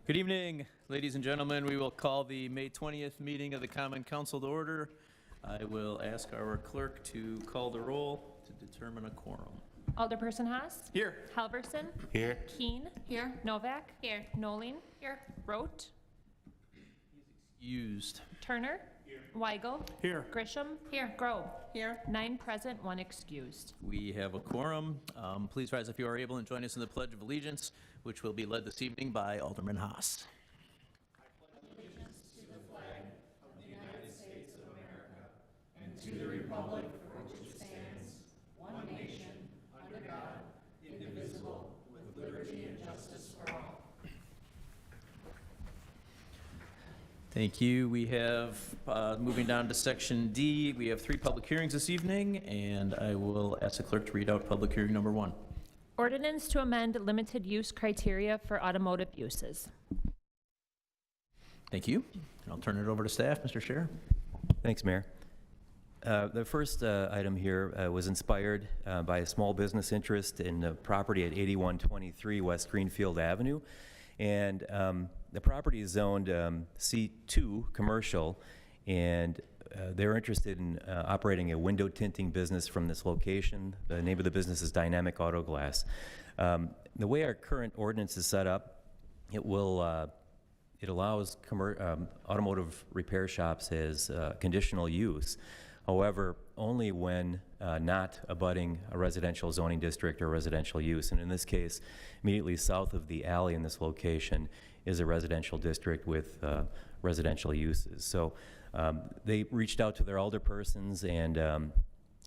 Good evening, ladies and gentlemen. We will call the May 20th meeting of the Common Council to order. I will ask our clerk to call the roll to determine a quorum. Alderperson Haas. Here. Halverson. Here. Keen. Here. Novak. Here. Noling. Here. Rote. Used. Turner. Here. Weigel. Here. Grisham. Here. Grove. Here. 9 present, 1 excused. We have a quorum. Please rise if you are able and join us in the Pledge of Allegiance, which will be led this evening by Alderman Haas. Thank you. We have, moving down to section D, we have 3 public hearings this evening, and I will ask the clerk to read out public hearing number 1. Ordinance to amend limited use criteria for automotive uses. Thank you. And I'll turn it over to staff. Mr. Scherer. Thanks, Mayor. The first item here was inspired by a small business interest in the property at 8123 West Greenfield Avenue. And the property is zoned C2 commercial, and they're interested in operating a window tinting business from this location. The name of the business is Dynamic Auto Glass. The way our current ordinance is set up, it allows automotive repair shops as conditional use. However, only when not abutting a residential zoning district or residential use. And in this case, immediately south of the alley in this location is a residential district with residential uses. So they reached out to their alderpersons and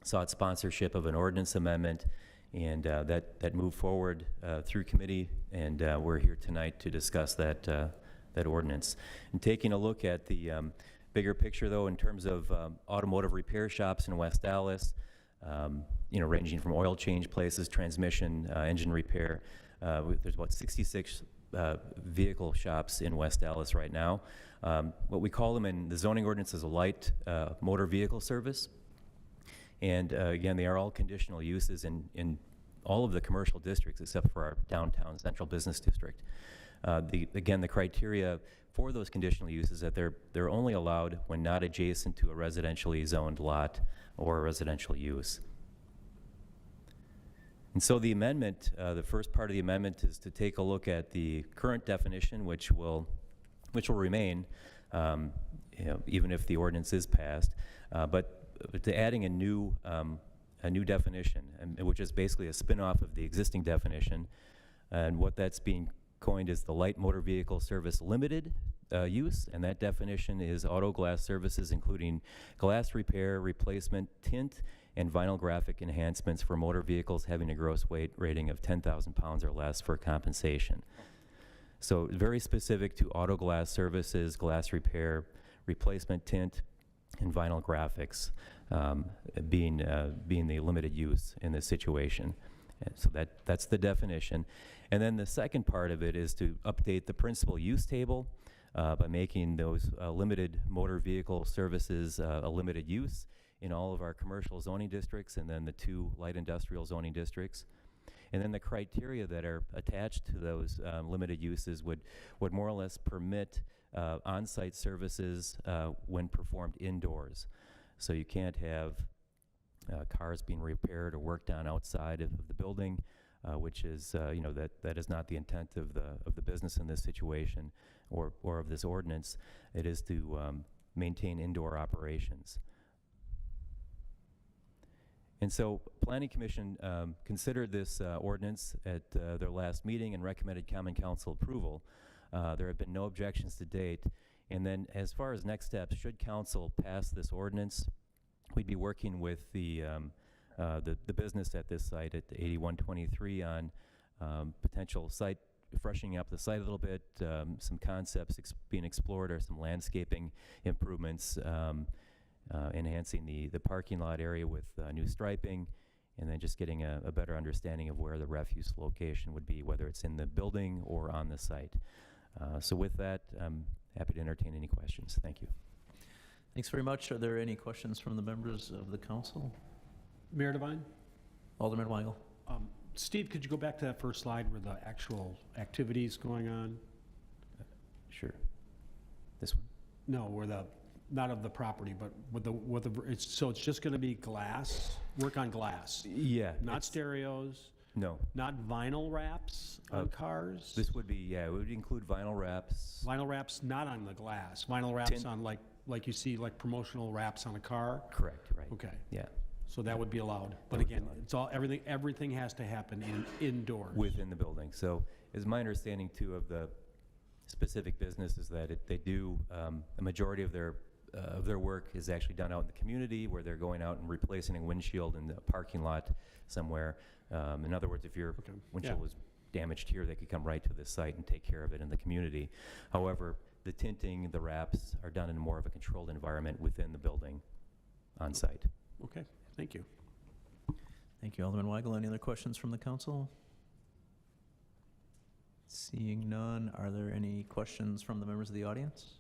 sought sponsorship of an ordinance amendment, and that moved forward through committee, and we're here tonight to discuss that ordinance. And taking a look at the bigger picture, though, in terms of automotive repair shops in West Dallas, ranging from oil change places, transmission, engine repair. There's about 66 vehicle shops in West Dallas right now. What we call them in the zoning ordinance is a light motor vehicle service. And again, they are all conditional uses in all of the commercial districts except for our downtown central business district. Again, the criteria for those conditional uses that they're only allowed when not adjacent to a residentially zoned lot or a residential use. And so the amendment, the first part of the amendment is to take a look at the current definition, which will remain, even if the ordinance is passed, but to adding a new definition, which is basically a spin-off of the existing definition, and what that's being coined is the light motor vehicle service limited use, and that definition is auto glass services including glass repair, replacement, tint, and vinyl graphic enhancements for motor vehicles having a gross weight rating of 10,000 pounds or less for compensation. So very specific to auto glass services, glass repair, replacement, tint, and vinyl graphics being the limited use in this situation. And so that's the definition. And then the second part of it is to update the principal use table by making those limited motor vehicle services a limited use in all of our commercial zoning districts, and then the 2 light industrial zoning districts. And then the criteria that are attached to those limited uses would more or less permit on-site services when performed indoors. So you can't have cars being repaired or worked on outside of the building, which is, that is not the intent of the business in this situation or of this ordinance. It is to maintain indoor operations. And so Planning Commission considered this ordinance at their last meeting and recommended Common Council approval. There have been no objections to date. And then as far as next steps, should Council pass this ordinance, we'd be working with the business at this site at 8123 on potential site, freshening up the site a little bit, some concepts being explored are some landscaping improvements, enhancing the parking lot area with new striping, and then just getting a better understanding of where the refuse location would be, whether it's in the building or on the site. So with that, I'm happy to entertain any questions. Thank you. Thanks very much. Are there any questions from the members of the council? Mayor Devine? Alderman Weigel. Steve, could you go back to that first slide where the actual activities going on? Sure. This one? No, where the, not of the property, but so it's just gonna be glass, work on glass? Yeah. Not it's- stereos, No. not vinyl wraps on cars? This would be, yeah, it would include vinyl wraps. Vinyl wraps not on the glass, vinyl wraps Tin- on like you see, like promotional wraps on a car? Correct, right. Okay, Yeah, so that would be allowed. But would be again, allowed. it's all, everything has to happen indoors. within the building. So is my understanding too of the specific business is that they do, a majority of their work is actually done out in the community where they're going out and replacing a windshield in the parking lot somewhere. In other words, if your Okay, windshield yeah. was damaged here, they could come right to this site and take care of it in the community. However, the tinting, the wraps are done in more of a controlled environment within the building on site. Okay, thank you. Thank you, Alderman Weigel. Any other questions from the council? Seeing none, are there any questions from the members of the audience?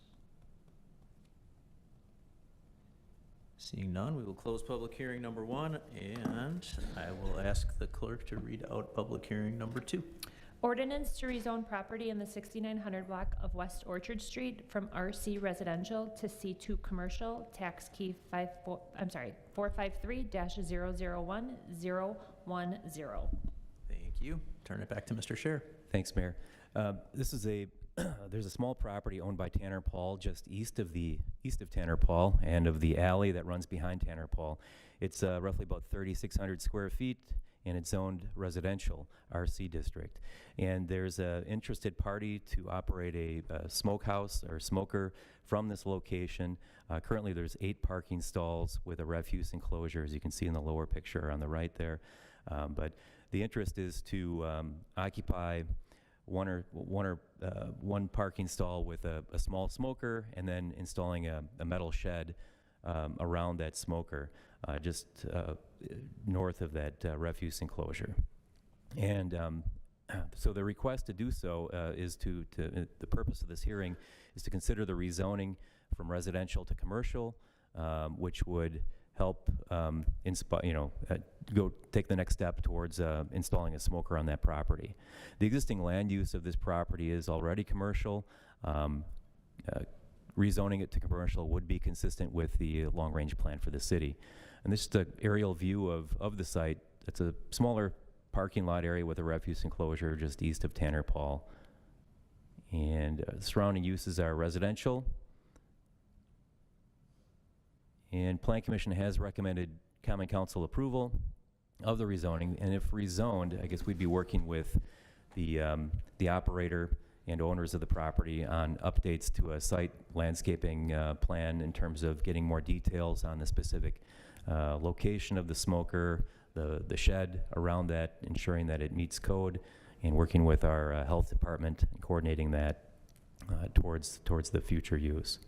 Seeing none, we will close public hearing number 1, and I will ask the clerk to read out public hearing number 2. Ordinance to rezone property in the 6900 block of West Orchard Street from RC Residential to C2 Commercial, tax key 453-001-010. Thank you. Turn it back to Mr. Scher. Thanks, Mayor. This is there's a small property owned by Tanner Paul just east of Tanner Paul and of the alley that runs behind Tanner Paul. It's roughly about 3,600 square feet, and it's zoned residential RC district. And there's an interested party to operate a smokehouse or smoker from this location. Currently, there's 8 parking stalls with a refuse enclosure, as you can see in the lower picture on the right there. But the interest is to occupy one parking stall with a small smoker, and then installing a metal shed around that smoker, just north of that refuse enclosure. And so the request to do so is the purpose of this hearing is to consider the rezoning from residential to commercial, which would help go take the next step towards installing a smoker on that property. The existing land use of this property is already commercial. Rezoning it to commercial would be consistent with the long-range plan for the city. And this is an aerial view of the site. It's a smaller parking lot area with a refuse enclosure just east of Tanner Paul. And surrounding uses are residential. And Plan Commission has recommended Common Council approval of the rezoning, and if rezoned, I guess we'd be working with the operator and owners of the property on updates to a site landscaping plan in terms of getting more details on the specific location of the smoker, the shed around that, ensuring that it meets code, and working with our health department and coordinating that towards the future use.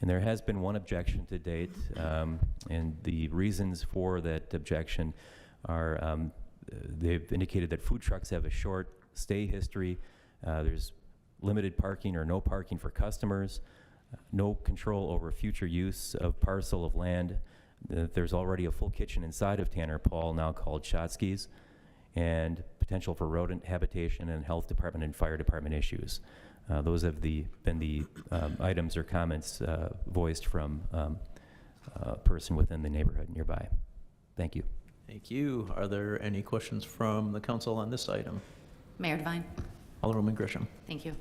And there has been one objection to date, and the reasons for that objection are they've indicated that food trucks have a short stay history. There's limited parking or no parking for customers, no control over future use of parcel of land. There's already a full kitchen inside of Tanner Paul, now called Shotsky's, and potential for rodent habitation and health department and fire department issues. Those have been the items or comments voiced from a person within the neighborhood nearby. Thank you. Thank you. Are there any questions from the council on this item? Mayor Devine. Alderwoman Grisham. Thank you.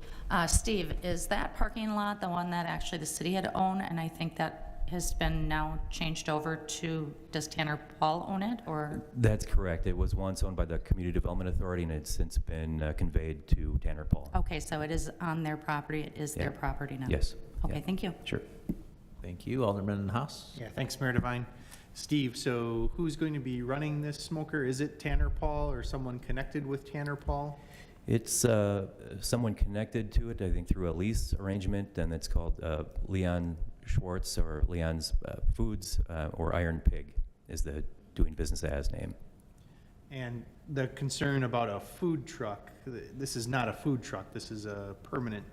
Steve, is that parking lot the one that actually the city had owned, and I think that has been now changed over to, does Tanner Paul own it, or? That's correct. It was once owned by the Community Development Authority, and it's since been conveyed to Tanner Paul. Okay, so it is on their property, it is their Yeah. property now? Yes. Okay, Yeah. thank you. Sure. Thank you. Alderman Haas. Yeah, thanks, Mayor Devine. Steve, so who's going to be running this smoker? Is it Tanner Paul or someone connected with Tanner Paul? It's someone connected to it, I think, through a lease arrangement, and it's called Leon Schwartz or Leon's Foods or Iron Pig is the doing business as name. And the concern about a food truck, this is not a food truck, this is a permanent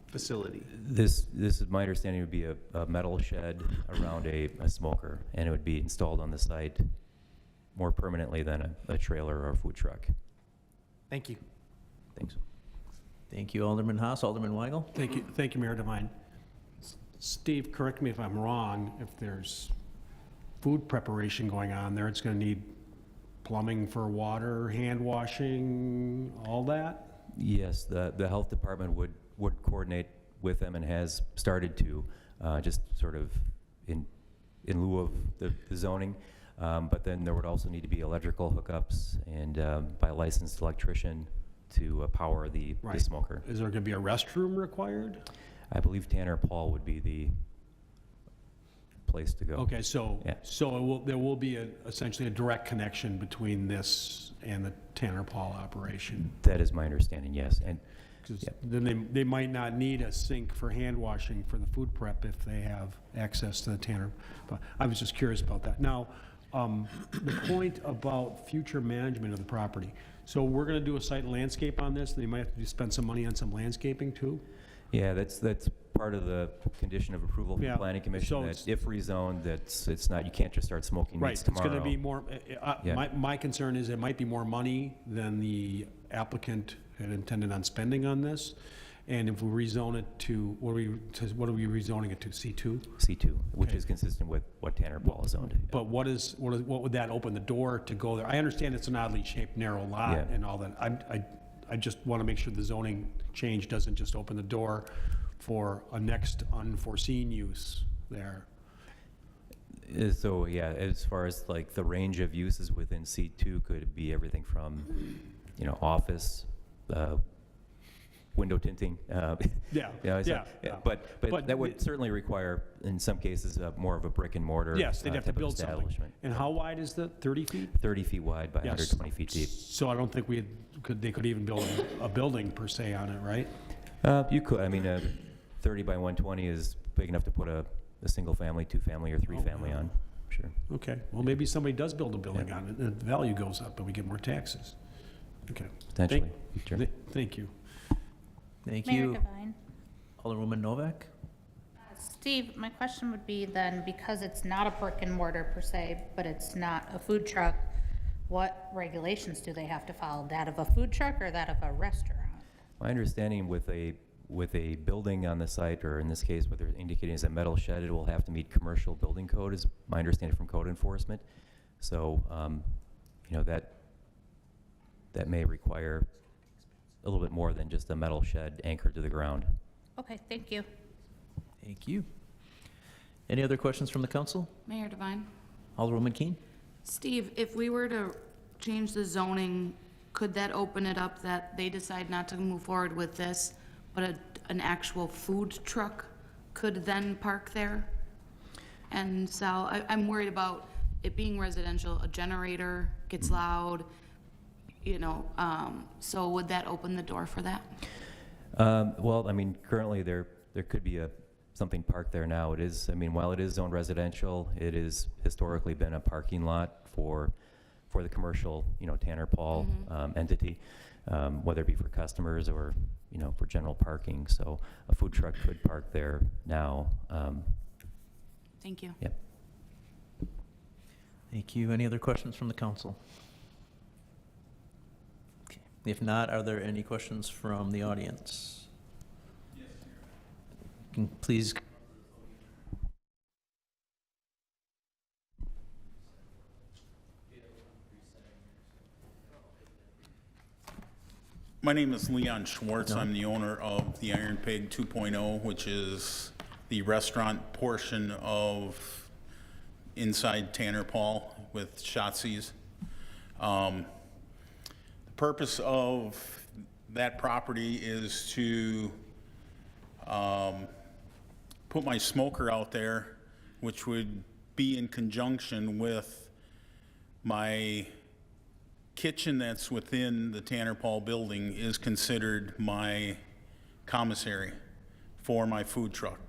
facility. This is my understanding would be a metal shed around a smoker, and it would be installed on the site more permanently than a trailer or a food truck. Thank you. Thanks. Thank you, Alderman Haas. Alderman Weigel? Thank you, Mayor Devine. Steve, correct me if I'm wrong, if there's food preparation going on there, it's gonna need plumbing for water, hand washing, all that? Yes, the health department would coordinate with them and has started to, just sort of in lieu of the zoning. But then there would also need to be electrical hookups and by a licensed electrician to power the Right. smoker. Is there gonna be a restroom required? I believe Tanner Paul would be the place to go. Okay, so, Yeah. there will be essentially a direct connection between this and the Tanner Paul operation? That is my understanding, yes. And 'Cause Yeah. then they might not need a sink for hand washing for the food prep if they have access to the Tanner. But I was just curious about that. Now, the point about future management of the property. So we're gonna do a site and landscape on this, and you might have to spend some money on some landscaping too? yeah, that's part of the condition of approval from Yeah, the planning commission, so that it's- if rezoned, it's not, you can't just start smoking Right, meats it's tomorrow. gonna be more, Yeah. my concern is it might be more money than the applicant had intended on spending on this. And if we rezone it to, what are we rezoning it to, C2? C2, which Okay. is consistent with what Tanner Paul is zoned. But what would that open the door to go there? I understand it's an oddly shaped narrow lot Yeah. and all that. I just want to make sure the zoning change doesn't just open the door for a next unforeseen use there. So, yeah, as far as like the range of uses within C2 could be everything from, office, window tinting. Yeah, So, yeah. But But that would certainly require, in some cases, more of a brick and mortar Yes, they'd have to type of build something. establishment. And how wide is the 30 feet? 30 feet wide by Yes. 120 feet deep. So I don't think they could even build a building per se on it, right? You could, 30 by 120 is big enough to put a single family, two family, or three family on, sure. Okay, well, maybe somebody does build a building on it, and the value goes up, and we get more taxes. Okay. Potentially, sure. Thank you. Thank Mayor you. Devine. Alderwoman Novak? Steve, my question would be then, because it's not a brick and mortar per se, but it's not a food truck, what regulations do they have to follow? That of a food truck or that of a restaurant? My understanding with a building on the site, or in this case, what they're indicating is a metal shed, it will have to meet commercial building code, is my understanding from code enforcement. So, that may require a little bit more than just a metal shed anchored to the ground. Okay, thank you. Thank you. Any other questions from the council? Mayor Devine. Alderwoman Keene? Steve, if we were to change the zoning, could that open it up that they decide not to move forward with this, but an actual food truck could then park there and sell? I'm worried about it being residential, a generator gets loud, so would that open the door for that? Well, currently there could be something parked there now. It is, while it is zoned residential, it is historically been a parking lot for the commercial, Tanner Paul entity, whether it be for customers or, for general parking. So a food truck could park there now. Thank you. Yep. Thank you. Any other questions from the council? Okay. If not, are there any questions from the audience? Can please. My name is Leon Schwartz. I'm the owner of the Iron Pig 2.0, which is the restaurant portion of inside Tanner Paul with Shotzi's. The purpose of that property is to put my smoker out there, which would be in conjunction with my kitchen that's within the Tanner Paul building is considered my commissary for my food truck.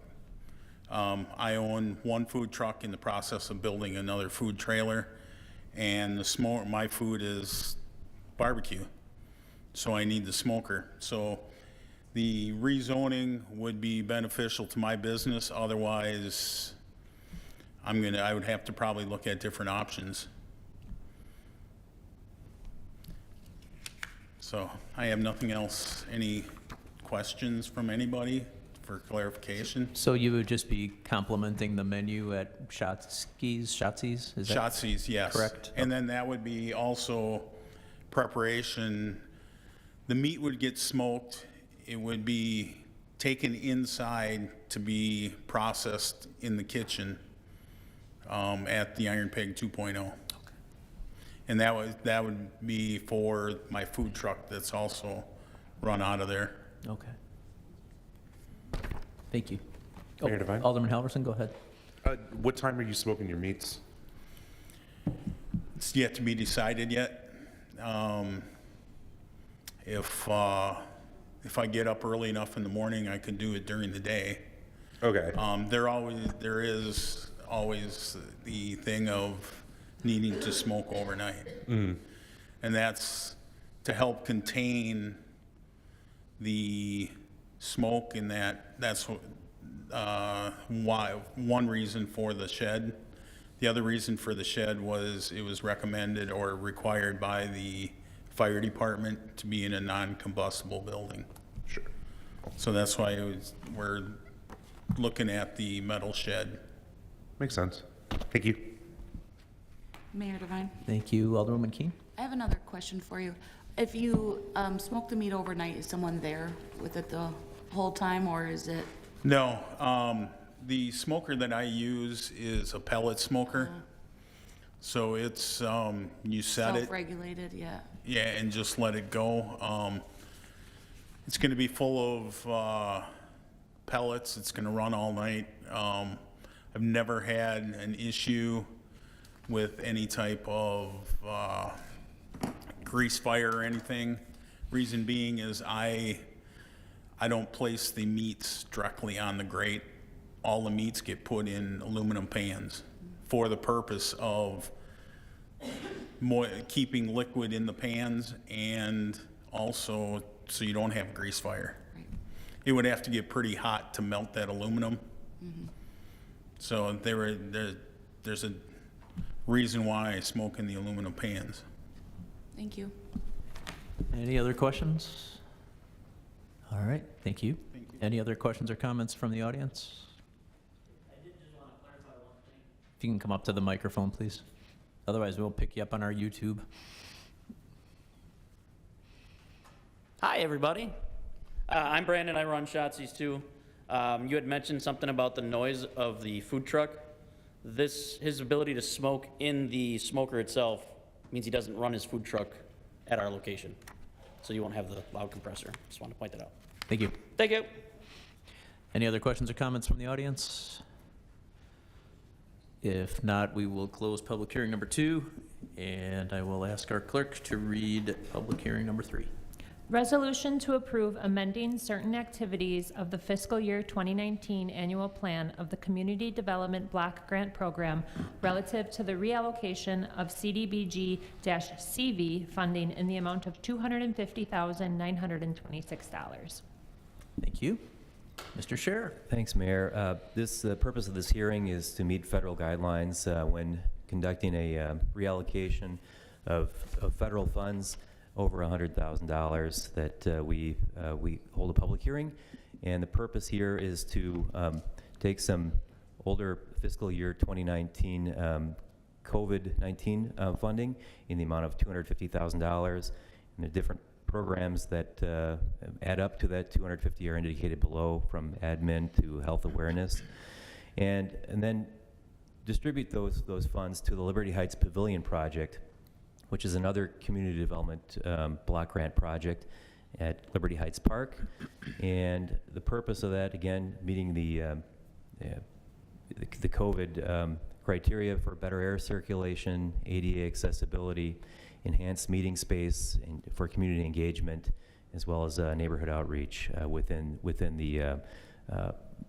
I own one food truck in the process of building another food trailer, and my food is barbecue, so I need the smoker. So the rezoning would be beneficial to my business. Otherwise, I would have to probably look at different options. So I have nothing else, any questions from anybody for clarification. So you would just be complimenting the menu at Shotzi's, is that? Shotzi's, yes. correct? And then that would be also preparation. The meat would get smoked. It would be taken inside to be processed in the kitchen at the Iron Pig 2.0. And that would be for my food truck that's also run out of there. Okay. Thank you. Mayor Devine? Alderman Halverson, go ahead. What time are you smoking your meats? It's yet to be decided yet. If I get up early enough in the morning, I could do it during the day. Okay. There is always the thing of needing to smoke overnight. And that's to help contain the smoke, and that's why one reason for the shed. The other reason for the shed was it was recommended or required by the fire department to be in a non-combustible building. Sure. So that's why we're looking at the metal shed. Makes sense. Thank you. Mayor Devine? Thank you, Alderwoman Keene. I have another question for you. If you smoke the meat overnight, is someone there with it the whole time, or is it? No, the smoker that I use is a pellet smoker. So it's, you set it. Self-regulated, yeah. Yeah, and just let it go. It's gonna be full of pellets. It's gonna run all night. I've never had an issue with any type of grease fire or anything. Reason being is I don't place the meats directly on the grate. All the meats get put in aluminum pans for the purpose of keeping liquid in the pans, and also so you don't have grease fire. Right. It would have to get pretty hot to melt that aluminum. So there's a reason why I smoke in the aluminum pans. Thank you. Any other questions? All right, thank you. Any other questions or comments from the audience? If you can come up to the microphone, please. Otherwise, we'll pick you up on our YouTube. Hi, everybody. I'm Brandon. I run Shotzi's too. You had mentioned something about the noise of the food truck. His ability to smoke in the smoker itself means he doesn't run his food truck at our location. So you won't have the loud compressor. Just want to point that out. Thank you. Thank you. Any other questions or comments from the audience? If not, we will close public hearing number 2, and I will ask our clerk to read public hearing number 3. Resolution to approve amending certain activities of the fiscal year 2019 annual plan of the Community Development Block Grant Program relative to the reallocation of CDBG-CV funding in the amount of $250,926. Thank you. Mr. Scherer. Thanks, Mayor. The purpose of this hearing is to meet federal guidelines when conducting a reallocation of federal funds over $100,000 that we hold a public hearing. And the purpose here is to take some older fiscal year 2019 COVID-19 funding in the amount of $250,000, and the different programs that add up to that 250 are indicated below, from admin to health awareness, and then distribute those funds to the Liberty Heights Pavilion Project, which is another community development block grant project at Liberty Heights Park. And the purpose of that, again, meeting the COVID criteria for better air circulation, ADA accessibility, enhanced meeting space and for community engagement, as well as neighborhood outreach within the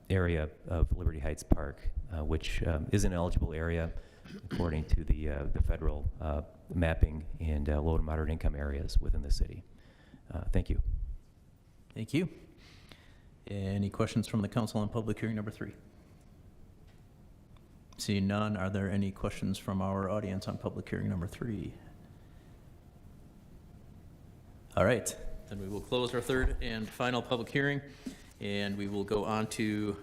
area of Liberty Heights Park, which is an eligible area according to the federal mapping and low to moderate income areas within the city. Thank you. Thank you. Any questions from the council on public hearing number 3? Seeing none, are there any questions from our audience on public hearing number 3? All right. Then we will close our third and final public hearing, and we will go on to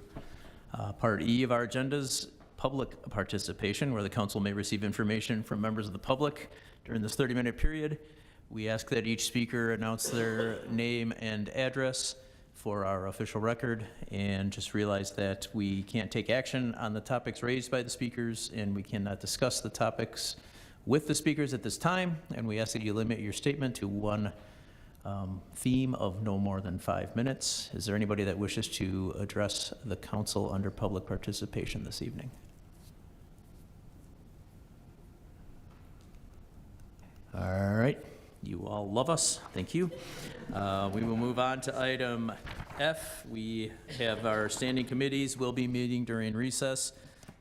Part E of our agendas, public participation, where the council may receive information from members of the public during this 30-minute period. We ask that each speaker announce their name and address for our official record, and just realize that we can't take action on the topics raised by the speakers, and we cannot discuss the topics with the speakers at this time, and we ask that you limit your statement to one theme of no more than 5 minutes. Is there anybody that wishes to address the council under public participation this evening? All right, you all love us, thank you. We will move on to item F. We have our standing committees will be meeting during recess.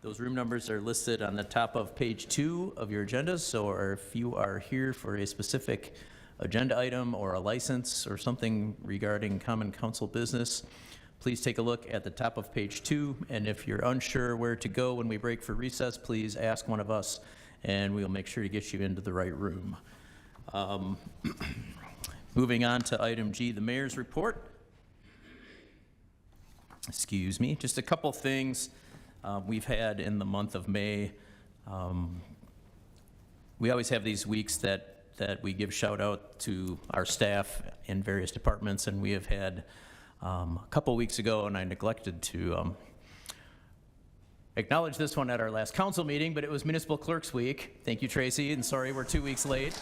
Those room numbers are listed on the top of page 2 of your agendas, so if you are here for a specific agenda item or a license or something regarding common council business, please take a look at the top of page 2, and if you're unsure where to go when we break for recess, please ask one of us, and we'll make sure to get you into the right room. Moving on to item G, the mayor's report. Excuse me, just a couple things we've had in the month of May. We always have these weeks that we give shout out to our staff in various departments, and we have had a couple weeks ago, and I neglected to acknowledge this one at our last council meeting, but it was Municipal Clerks Week. Thank you, Tracy, and sorry we're 2 weeks late.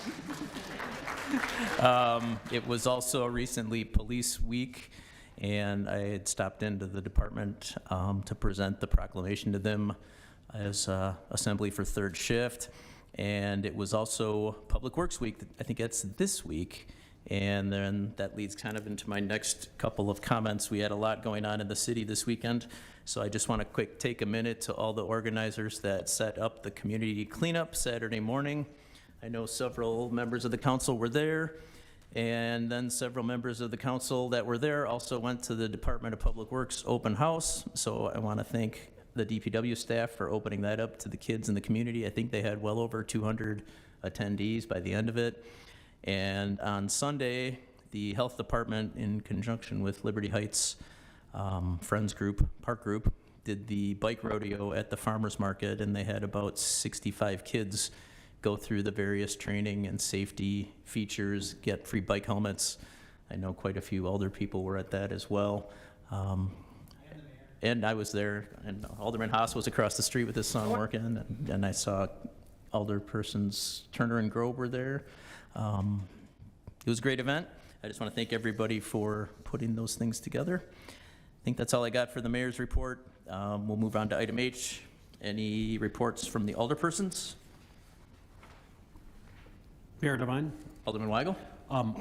It was also recently Police Week, and I had stopped into the department to present the proclamation to them as Assembly for Third Shift. And it was also Public Works Week. I think that's this week. And then that leads kind of into my next couple of comments. We had a lot going on in the city this weekend, so I just want to take a minute to all the organizers that set up the community cleanup Saturday morning. I know several members of the council were there, and then several members of the council that were there also went to the Department of Public Works open house. So I want to thank the DPW staff for opening that up to the kids in the community. I think they had well over 200 attendees by the end of it. And on Sunday, the health department, in conjunction with Liberty Heights Friends Group, Park Group, did the bike rodeo at the farmers market, and they had about 65 kids go through the various training and safety features, get free bike helmets. I know quite a few older people were at that as well. And I was there, and Alderman Haas was across the street with his son working, and I saw Alderpersons Turner and Grove were there. It was a great event. I just want to thank everybody for putting those things together. I think that's all I got for the mayor's report. We'll move on to item H. Any reports from the alderpersons? Mayor Devine? Alderman Weigel?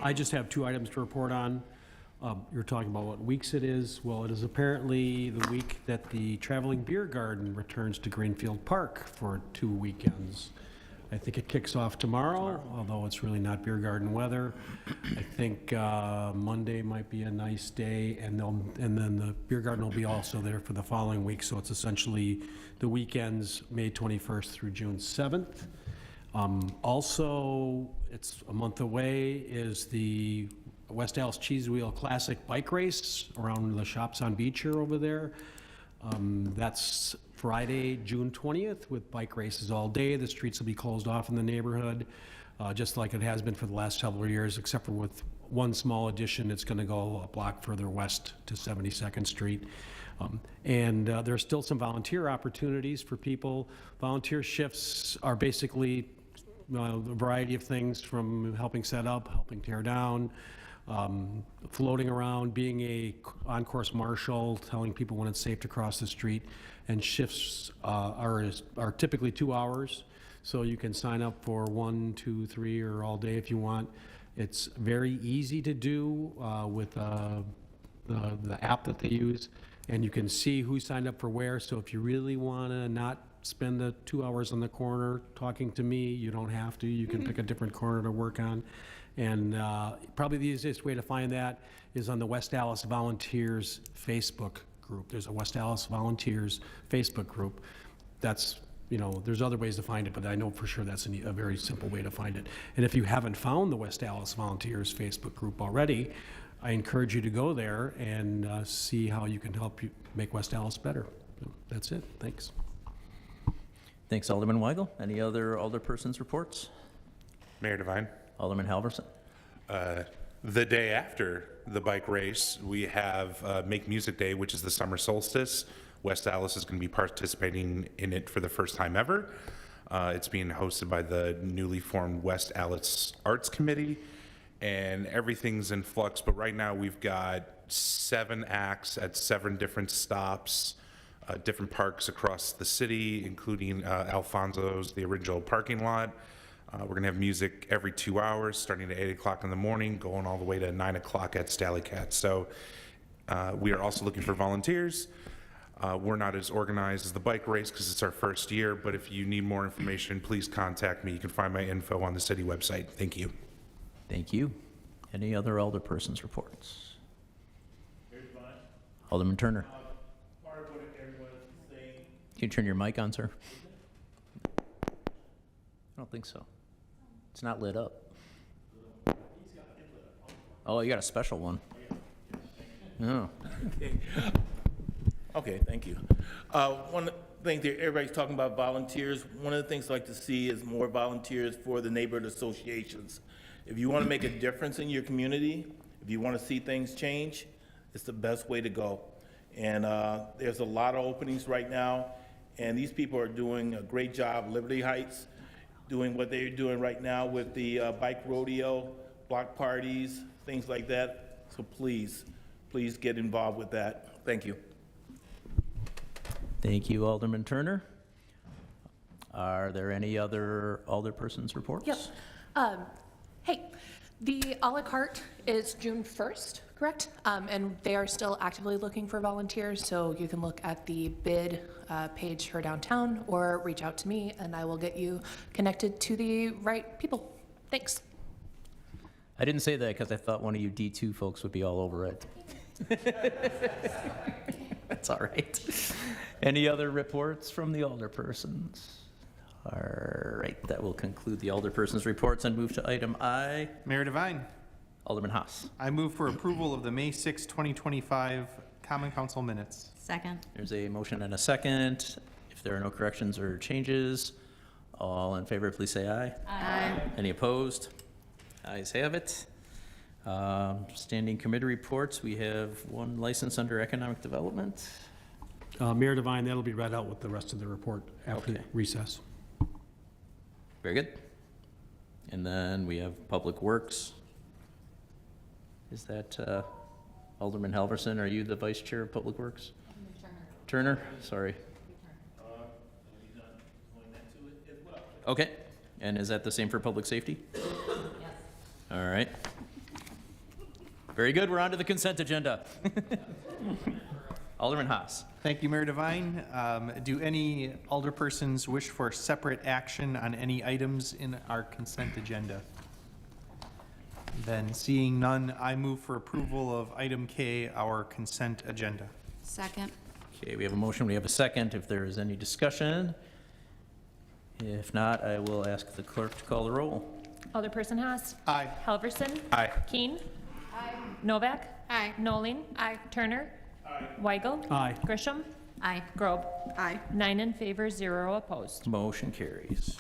I just have 2 items to report on. You're talking about what weeks it is. Well, it is apparently the week that the Traveling Beer Garden returns to Greenfield Park for 2 weekends. I think it kicks off tomorrow, although it's really not beer garden weather. I think Monday might be a nice day, and then the beer garden will be also there for the following week. So it's essentially the weekends, May 21st through June 7th. Also, it's a month away, is the West Dallas Cheese Wheel Classic Bike Race around the shops on Beecher over there. That's Friday, June 20th, with bike races all day. The streets will be closed off in the neighborhood, just like it has been for the last several years, except for with one small addition. It's going to go a block further west to 72nd Street. There are still some volunteer opportunities for people. Volunteer shifts are basically a variety of things, from helping set up, helping tear down, floating around, being a on-course marshal, telling people when it's safe to cross the street. And shifts are typically 2 hours, so you can sign up for 1, 2, 3, or all day if you want. It's very easy to do with the app that they use, and you can see who signed up for where. So if you really want to not spend the 2 hours on the corner talking to me, you don't have to. You can pick a different corner to work on. And probably the easiest way to find that is on the West Dallas Volunteers Facebook group. There's a West Dallas Volunteers Facebook group. That's you know, there's other ways to find it, but I know for sure that's a very simple way to find it. And if you haven't found the West Dallas Volunteers Facebook group already, I encourage you to go there and see how you can help you make West Dallas better. So that's it. Thanks. Thanks, Alderman Weigel. Any other alderpersons' reports? Mayor Devine. Alderman Halverson. The day after the bike race, we have Make Music Day, which is the summer solstice. West Dallas is going to be participating in it for the first time ever. It's being hosted by the newly formed West Dallas Arts Committee, and everything's in flux. But right now we've got 7 acts at 7 different stops, different parks across the city, including Alfonso's, the original parking lot. We're going to have music every 2 hours, starting at 8 o'clock in the morning, going all the way to 9 o'clock at Stally Cat. So we are also looking for volunteers. We're not as organized as the bike race because it's our first year, but if you need more information, please contact me. You can find my info on the city website. Thank you. Thank you. Any other alderpersons' reports? Alderman Turner. Can you turn your mic on, sir? I don't think so. It's not lit up. Oh, you got a special one. Oh. Okay, thank you. One thing that everybody's talking about volunteers. One of the things I'd like to see is more volunteers for the neighborhood associations. If you want to make a difference in your community, if you want to see things change, it's the best way to go. And there's a lot of openings right now, and these people are doing a great job. Liberty Heights, doing what they're doing right now with the bike rodeo, block parties, things like that. So please, please get involved with that. Thank you. Thank you, Alderman Turner. Are there any other alderpersons' reports? Yep. Hey, the a la carte is June 1st, correct? And they are still actively looking for volunteers, so you can look at the bid page for downtown or reach out to me and I will get you connected to the right people. Thanks. I didn't say that because I thought one of you D2 folks would be all over it. That's all right. Any other reports from the alderpersons? All right, that will conclude the alderpersons' reports and move to item I. Mayor Devine, Alderman Haas. I move for approval of the May 6, 2025 Common Council minutes. Second. There's a motion and a second. If there are no corrections or changes, all in favor, please say aye. Aye. Any opposed? Ayes have it. Standing committee reports, we have one license under economic development. Mayor Devine, that'll be read out with the rest of the report after Okay. recess. Very good. And then we have Public Works. Is that Alderman Halverson? Are you the Vice Chair of Public Works? Turner, sorry. Okay. And is that the same for Public Safety? Yes. All right. Very good. We're on to the consent agenda. Alderman Haas. Thank you, Mayor Devine. Do any alderpersons wish for separate action on any items in our consent agenda? Then seeing none, I move for approval of item K, our consent agenda. Second. Okay, we have a motion. We have a second. If there is any discussion. If not, I will ask the clerk to call the roll. Alderperson Haas. Aye. Halverson. Aye. Keen. Novak. Aye. Noling. Aye. Turner. Weigel. Aye. Grisham. Aye. Grob. Aye. 9 in favor, 0 opposed. Motion carries.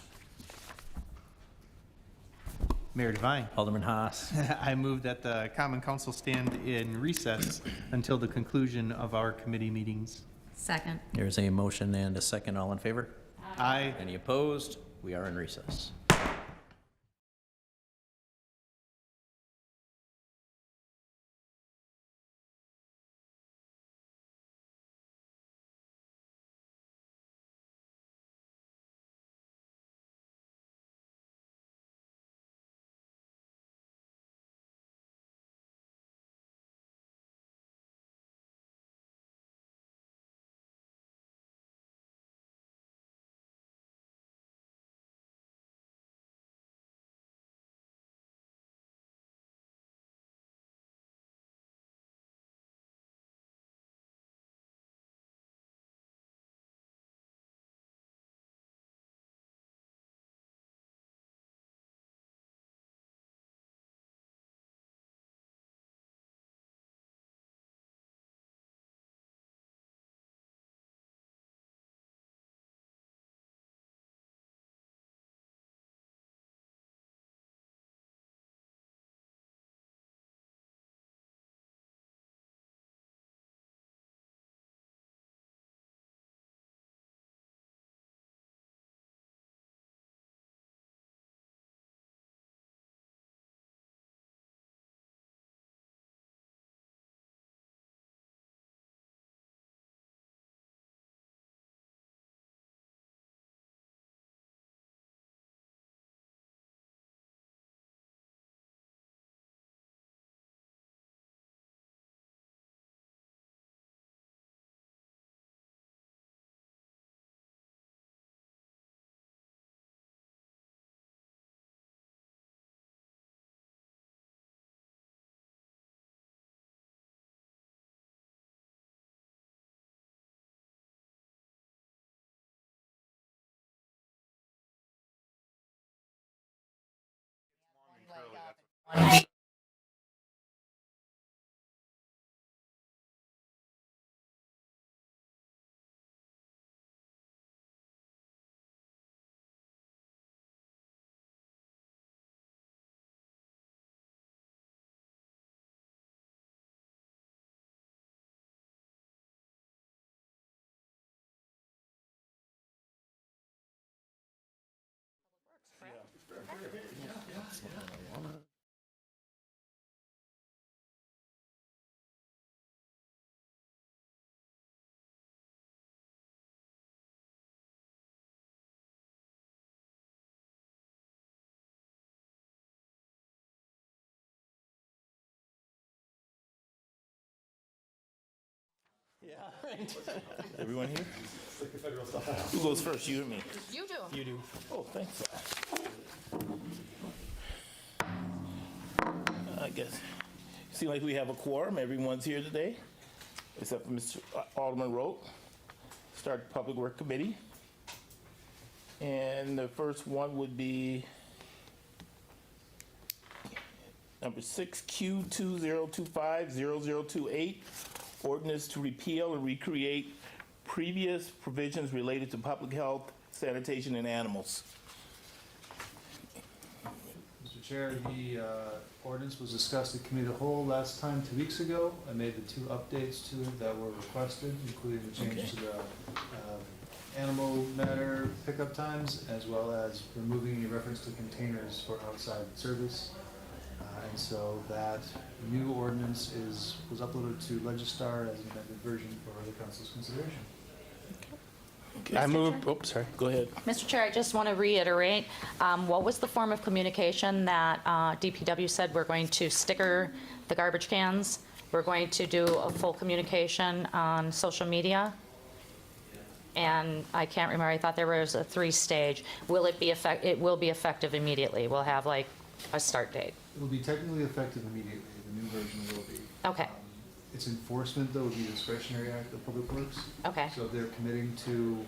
Mayor Devine, Alderman Haas. I move that the Common Council stand in recess until the conclusion of our committee meetings. Second. There's a motion and a second. All in favor? Aye. Any opposed? We are in recess. Everyone here? Who goes first, you or me? You do. You do. Oh, thanks. I guess, seem like we have a quorum. Everyone's here today, except for Mr. Alderman Rote. Start the Public Work Committee. And the first one would be number 6Q20250028, ordinance to repeal and recreate previous provisions related to public health, sanitation, and animals. Mr. Chair, the ordinance was discussed at committee of the whole last time 2 weeks ago. I made the 2 updates to it that were requested, including the change to the animal matter pickup times, as well as removing the reference to containers for outside service. And so that new ordinance was uploaded to Legistar as an amended version for the council's consideration. I move, oops, sorry, go ahead. Mr. Chair, I just want to reiterate, what was the form of communication that DPW said we're going to sticker the garbage cans? We're going to do a full communication on social media? And I can't remember, I thought there was a 3-stage. Will it be it will be effective immediately? We'll have like a start date? It will be technically effective immediately. The new version will be. Okay. Its enforcement, though, would be a discretionary act of Public Works. Okay. So if they're committing to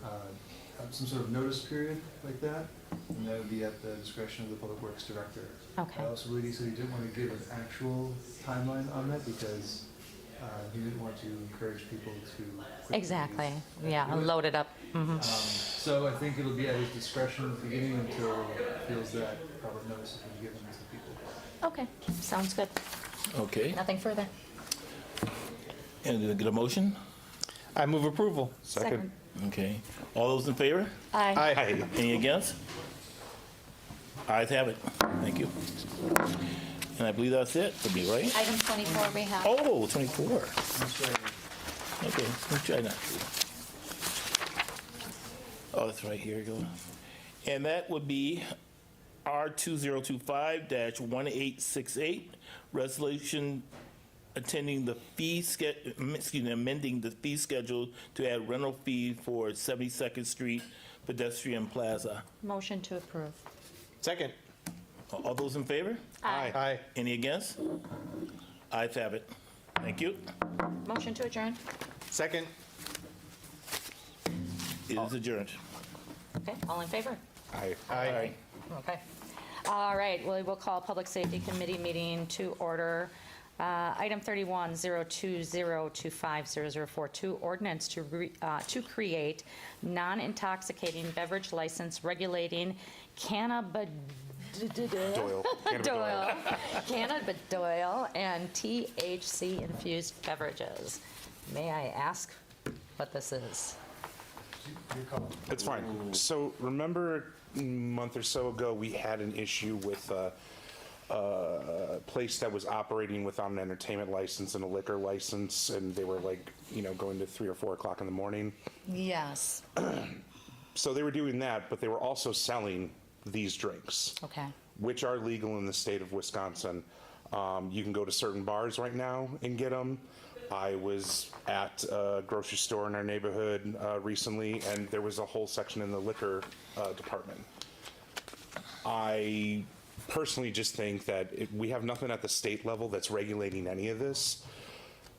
have some sort of notice period like that, and that would be at the discretion of the Public Works Director. Okay. I also believe he said he didn't want to give an actual timeline on that because he didn't want to encourage people to quickly Exactly. do Yeah, it. load it up. Mhm. So I think it'll be at his discretion at the beginning until he feels that proper notice has been given to people. Okay, sounds good. Okay, Nothing further. and did I get a motion? I move approval. Second. Okay, all those in favor? Aye. Aye. Any against? Ayes have it. Thank you. And I believe that's it for me, right? Item 24, we have. Oh, 24. Okay, let's try that. Oh, that's right, here you go. And that would be R2025-1868, resolution amending the fee schedule to add rental fee for 72nd Street pedestrian plaza. Motion to approve. Second. All those in favor? Aye. Any against? Ayes have it. Thank you. Motion to adjourn. Second. It is adjourned. Okay, all in favor? Aye. Aye. Okay. All right, well, we'll call Public Safety Committee meeting to order. Item 31, 020250042, ordinance to create non-intoxicating beverage license regulating cannabidiol and THC-infused beverages. May I ask what this is? It's fine. So remember a month or so ago, we had an issue with a place that was operating without an entertainment license and a liquor license, and they were like, going to 3 or 4 o'clock in the morning. Yes. So they were doing that, but they were also selling these drinks, Okay. which are legal in the state of Wisconsin. You can go to certain bars right now and get them. I was at a grocery store in our neighborhood recently, and there was a whole section in the liquor department. I personally just think that we have nothing at the state level that's regulating any of this.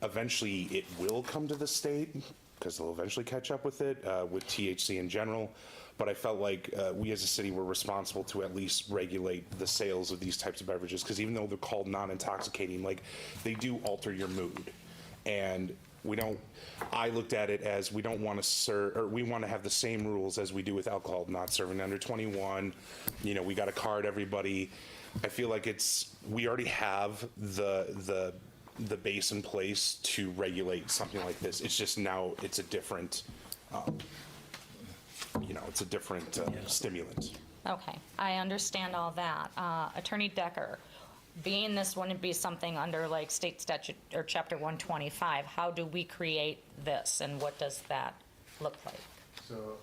Eventually, it will come to the state, because they'll eventually catch up with it, with THC in general. But I felt like we as a city were responsible to at least regulate the sales of these types of beverages, because even though they're called non-intoxicating, like, they do alter your mood. And I looked at it as we don't want to serve, or we want to have the same rules as we do with alcohol, not serving under 21. We got to card everybody. I feel like we already have the base in place to regulate something like this. It's just now it's a different, it's a different stimulant. Okay, I understand all that. Attorney Decker, being this wouldn't be something under like state statute or chapter 125, how do we create this and what does that look like? So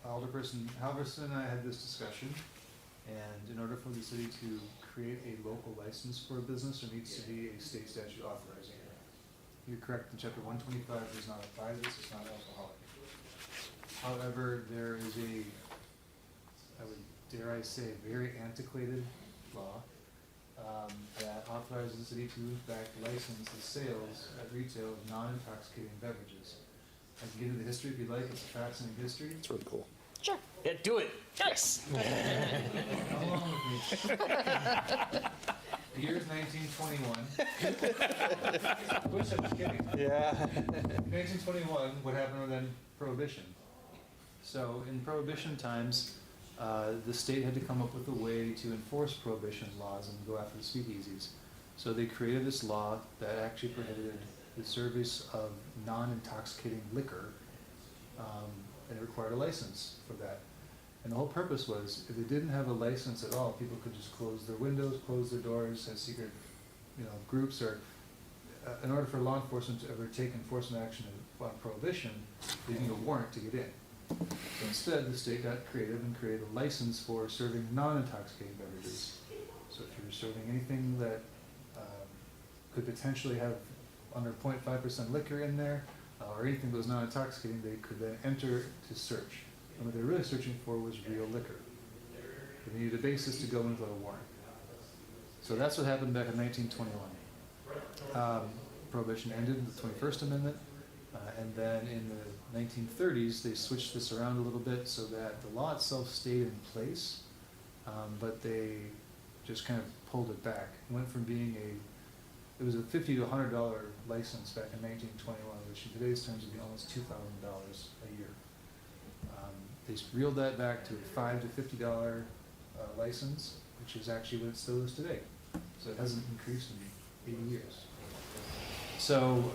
Alderperson Halverson and I had this discussion, and in order for the city to create a local license for a business, there needs to be a state statute authorizing it. You're correct, in chapter 125 does not apply to this, it's not alcoholic. However, there is dare I say, very antiquated law that authorizes the city to, in fact, license the sales at retail of non-intoxicating beverages. I can get into the history if you'd like, it's a fascinating history. It's really cool. Sure. Yeah, do it. Yes. Come along with me. The year is 1921. Wish I was kidding. Yeah. In 1921, what happened then? Prohibition. So in Prohibition times, the state had to come up with a way to enforce Prohibition laws and go after the speakeasies. So they created this law that actually prohibited the service of non-intoxicating liquor, and it required a license for that. And the whole purpose was, if they didn't have a license at all, people could just close their windows, close their doors, have secret, groups, or in order for law enforcement to ever take enforcement action on Prohibition, they need a warrant to get in. So instead, the state got creative and created a license for serving non-intoxicating beverages. So if you're serving anything that could potentially have under 0.5% liquor in there, or anything that was non-intoxicating, they could then enter to search. And what they're really searching for was real liquor. They needed a basis to go in without a warrant. So that's what happened back in 1921. Prohibition ended with the 21st Amendment, and then in the 1930s, they switched this around a little bit so that the law itself stayed in place, but they just kind of pulled it back. It went from being it was a $50 to $100 license back in 1921, which in today's terms would be almost $2,000 a year. They reeled that back to a $5 to $50 license, which is actually what it still is today. So it hasn't increased in 80 years. So,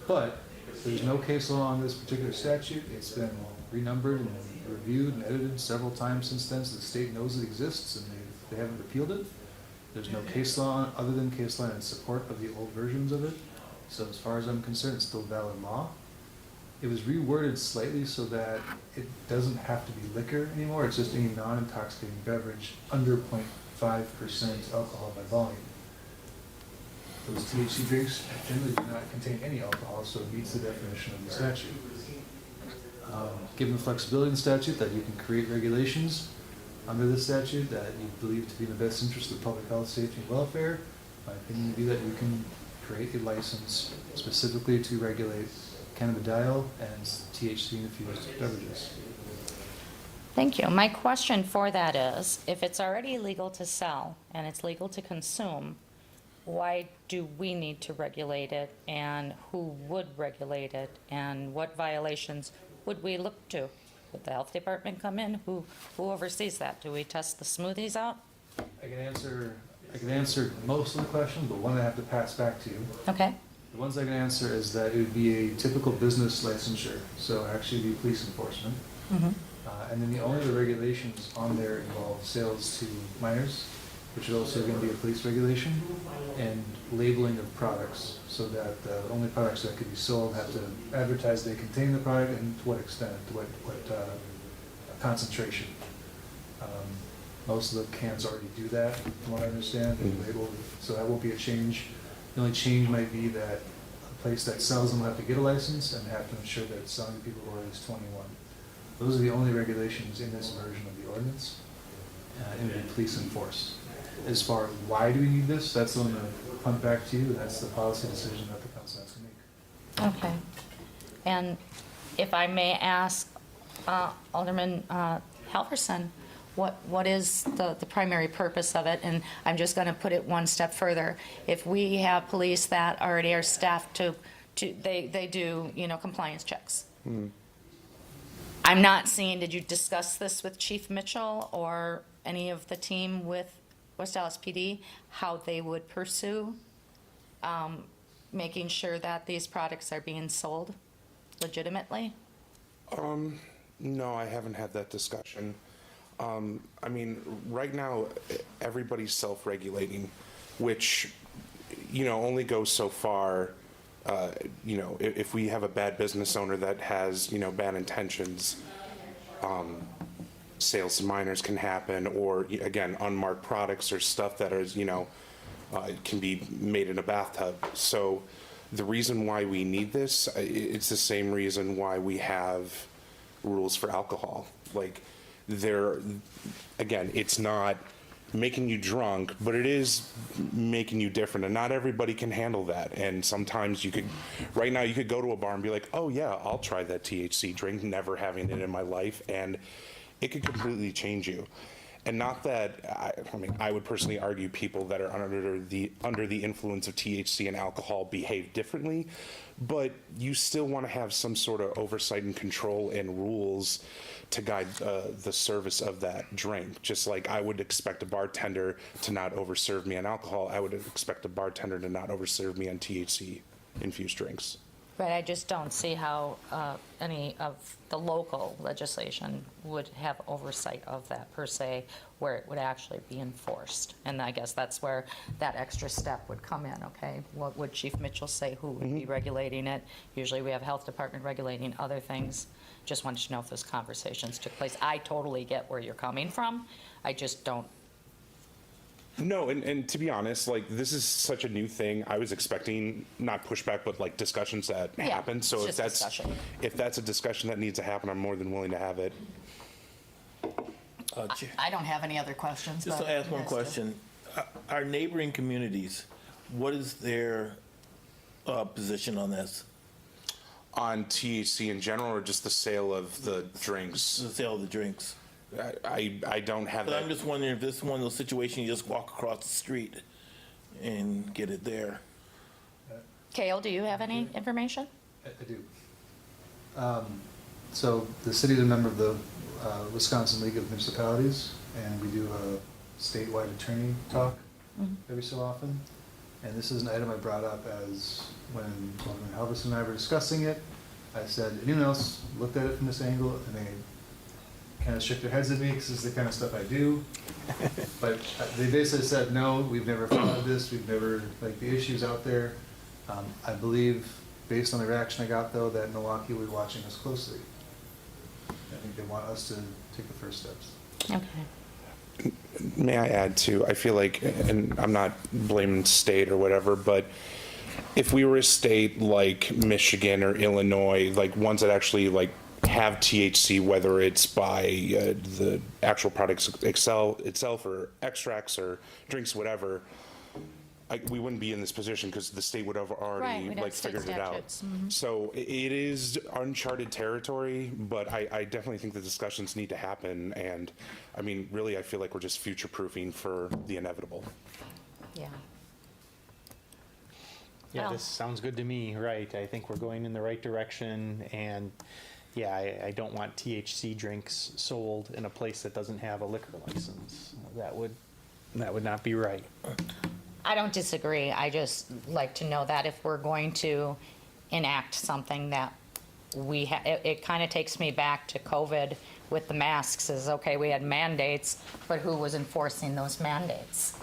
but there's no case law on this particular statute. It's been renumbered and reviewed and edited several times since then, so the state knows it exists and they haven't repealed it. There's no case law other than case law in support of the old versions of it. So as far as I'm concerned, it's still valid law. It was reworded slightly so that it doesn't have to be liquor anymore. It's just any non-intoxicating beverage under 0.5% alcohol by volume. Those THC drinks generally do not contain any alcohol, so it meets the definition of the statute. Given the flexibility in the statute that you can create regulations under this statute that you believe to be in the best interest of public health, safety, and welfare, my opinion would be that you can create a license specifically to regulate cannabidiol and THC-infused beverages. Thank you. My question for that is, if it's already legal to sell and it's legal to consume, why do we need to regulate it, and who would regulate it, and what violations would we look to? Would the health department come in? Who oversees that? Do we test the smoothies out? I can answer most of the questions, but one I have to pass back to you. Okay. The ones I can answer is that it would be a typical business licensure, so actually be police enforcement. And then the only other regulations on there involve sales to minors, which is also going to be a police regulation, and labeling of products, so that the only products that could be sold have to advertise they contain the product and to what extent, to what concentration. Most of the cans already do that, from what I understand, they're labeled, so that won't be a change. The only change might be that a place that sells them will have to get a license and have to ensure that it's selling to people who are at least 21. Those are the only regulations in this version of the ordinance, and it would be police enforced. As far as why do we need this, that's the one to punt back to you, and that's the policy decision that the council has to make. Okay. And if I may ask Alderman Halverson, what is the primary purpose of it? And I'm just going to put it one step further. If we have police that already are staffed they do, compliance checks. I'm not seeing, did you discuss this with Chief Mitchell or any of the team with West Dallas PD, how they would pursue making sure that these products are being sold legitimately? No, I haven't had that discussion. I mean, right now, everybody's self-regulating, which, only goes so far. If we have a bad business owner that has, bad intentions, sales to minors can happen, or again, unmarked products or stuff that is, can be made in a bathtub. So the reason why we need this, it's the same reason why we have rules for alcohol. Like, again, it's not making you drunk, but it is making you different, and not everybody can handle that. And sometimes right now you could go to a bar and be like, oh yeah, I'll try that THC drink, never having it in my life, and it could completely change you. And not that, I would personally argue people that are under the influence of THC and alcohol behave differently, but you still want to have some sort of oversight and control and rules to guide the service of that drink. Just like I would expect a bartender to not overserve me on alcohol, I would expect a bartender to not overserve me on THC-infused drinks. Right, I just don't see how any of the local legislation would have oversight of that per se, where it would actually be enforced. And I guess that's where that extra step would come in, okay? What would Chief Mitchell say, who would be regulating it? Usually we have health department regulating other things. Just wanted to know if those conversations took place. I totally get where you're coming from. I just don't. No, and to be honest, like, this is such a new thing. I was expecting not pushback, but like discussions that happen. So it's just discussion. If that's a discussion that needs to happen, I'm more than willing to have it. I don't have any other questions. Just but to ask you one guys do. question. Our neighboring communities, what is their position on this? On THC in general, or just the sale of the drinks? The sale of the drinks. I don't have But that. I'm just wondering if this is one of those situations you just walk across the street and get it there. Kale, do you have any information? I do. So the city is a member of the Wisconsin League of Municipalities, and we do a statewide attorney talk every so often. And this is an item I brought up as when Alderman Halverson and I were discussing it. I said, anyone else looked at it from this angle? And they kind of shook their heads at me because it's the kind of stuff I do. But they basically said, no, we've never followed this. We've never, like, the issue's out there. I believe, based on the reaction I got, though, that Milwaukee will be watching us closely. I think they want us to take the first steps. Okay. May I add too, I feel like, and I'm not blaming state or whatever, but if we were a state like Michigan or Illinois, like ones that actually like have THC, whether it's by the actual products itself or extracts or drinks, whatever, we wouldn't be in this position because the state would have Right, already we'd have like state figured it out. statutes. Mhm. So it is uncharted territory, but I definitely think the discussions need to happen. And I mean, really, I feel like we're just future-proofing for the inevitable. Yeah. Yeah, Al? this sounds good to me, right? I think we're going in the right direction, and yeah, I don't want THC drinks sold in a place that doesn't have a liquor license. That would not be right. I don't disagree. I just like to know that if we're going to enact something that it kind of takes me back to COVID with the masks is, okay, we had mandates, but who was enforcing those mandates?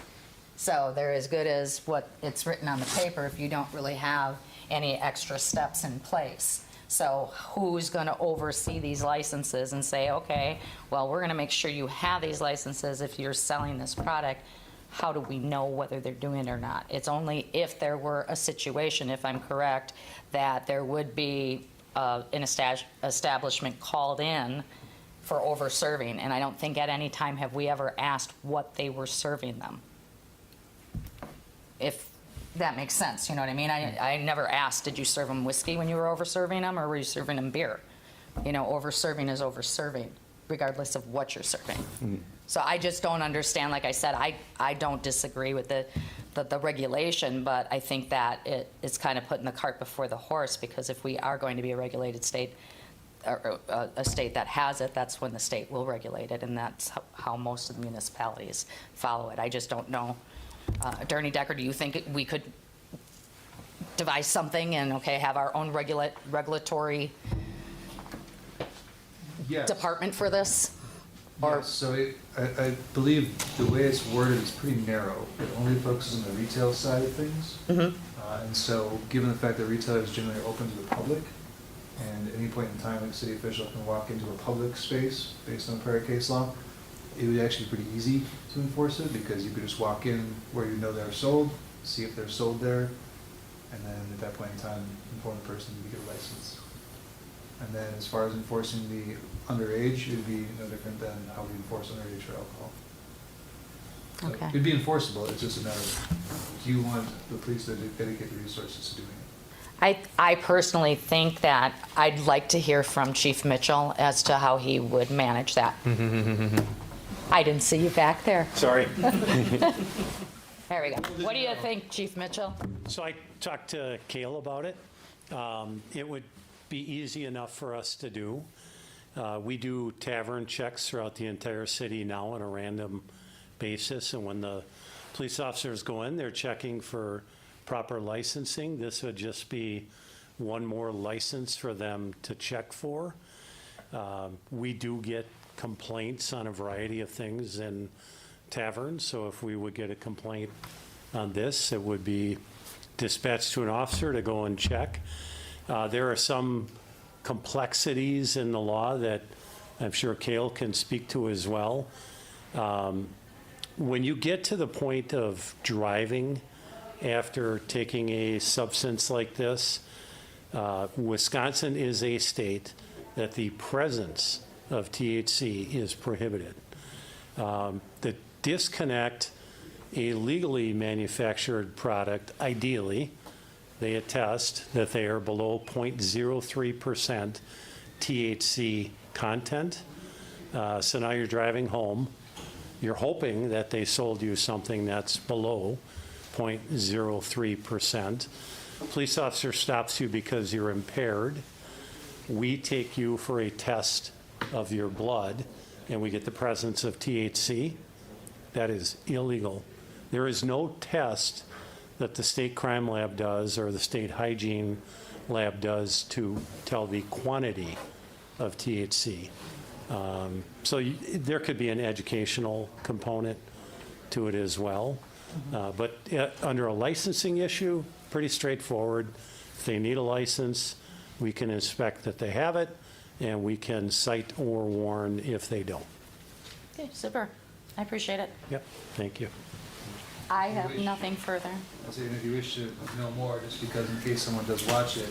So they're as good as what it's written on the paper if you don't really have any extra steps in place. So who's going to oversee these licenses and say, okay, well, we're going to make sure you have these licenses if you're selling this product. How do we know whether they're doing it or not? It's only if there were a situation, if I'm correct, that there would be an establishment called in for over-serving. And I don't think at any time have we ever asked what they were serving them. If that makes sense, you know what I mean? I never asked, did you serve them whiskey when you were over-serving them, or were you serving them beer? You know, over-serving is over-serving, regardless of what you're serving. So I just don't understand, like I said, I don't disagree with the regulation, but I think that it's kind of putting the cart before the horse, because if we are going to be a regulated state, or a state that has it, that's when the state will regulate it, and that's how most of the municipalities follow it. I just don't know. Attorney Decker, do you think we could devise something and, okay, have our own regulatory Yes. department for this? Or Yes, so I believe the way it's worded is pretty narrow. It only focuses on the retail side of things. And so, given the fact that retailers generally are open to the public, and at any point in time, a city official can walk into a public space based on prior case law, it would actually be pretty easy to enforce it, because you could just walk in where you know they're sold, see if they're sold there, and then at that point in time, inform the person to get a license. And then as far as enforcing the underage, it would be no different than how we enforce underage for alcohol. So Okay. it'd be enforceable, it's just a matter of, do you want the police to dedicate the resources to doing it? I personally think that I'd like to hear from Chief Mitchell as to how he would manage that. I didn't see you back there. Sorry. There we go. What do you think, Chief Mitchell? So I talked to Kale about it. It would be easy enough for us to do. We do tavern checks throughout the entire city now on a random basis, and when the police officers go in, they're checking for proper licensing. This would just be one more license for them to check for. We do get complaints on a variety of things in taverns, so if we would get a complaint on this, it would be dispatched to an officer to go and check. There are some complexities in the law that I'm sure Kale can speak to as well. When you get to the point of driving after taking a substance like this, Wisconsin is a state that the presence of THC is prohibited. The disconnect a legally manufactured product, ideally, they attest that they are below 0.03% THC content. So now you're driving home, you're hoping that they sold you something that's below 0.03%. Police officer stops you because you're impaired. We take you for a test of your blood, and we get the presence of THC. That is illegal. There is no test that the state crime lab does or the state hygiene lab does to tell the quantity of THC. So there could be an educational component to it as well. But under a licensing issue, pretty straightforward. If they need a license, we can inspect that they have it, and we can cite or warn if they don't. Okay, super. I appreciate it. Yep, thank you. I have nothing further. I'll say, if you wish to know more, just because in case someone does watch it,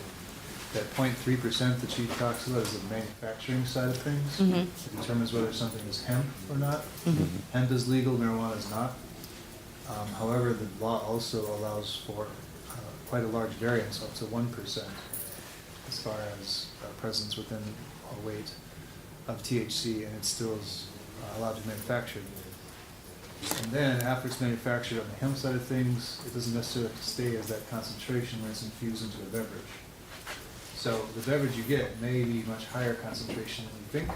that 0.3% the chief talks about is the manufacturing side of things. It determines whether something is hemp or not. Hemp is legal, marijuana is not. However, the law also allows for quite a large variance, up to 1%, as far as presence within a weight of THC, and it still is allowed to be manufactured. And then, after it's manufactured on the hemp side of things, it doesn't necessarily have to stay as that concentration when it's infused into a beverage. So the beverage you get may be much higher concentration than you think,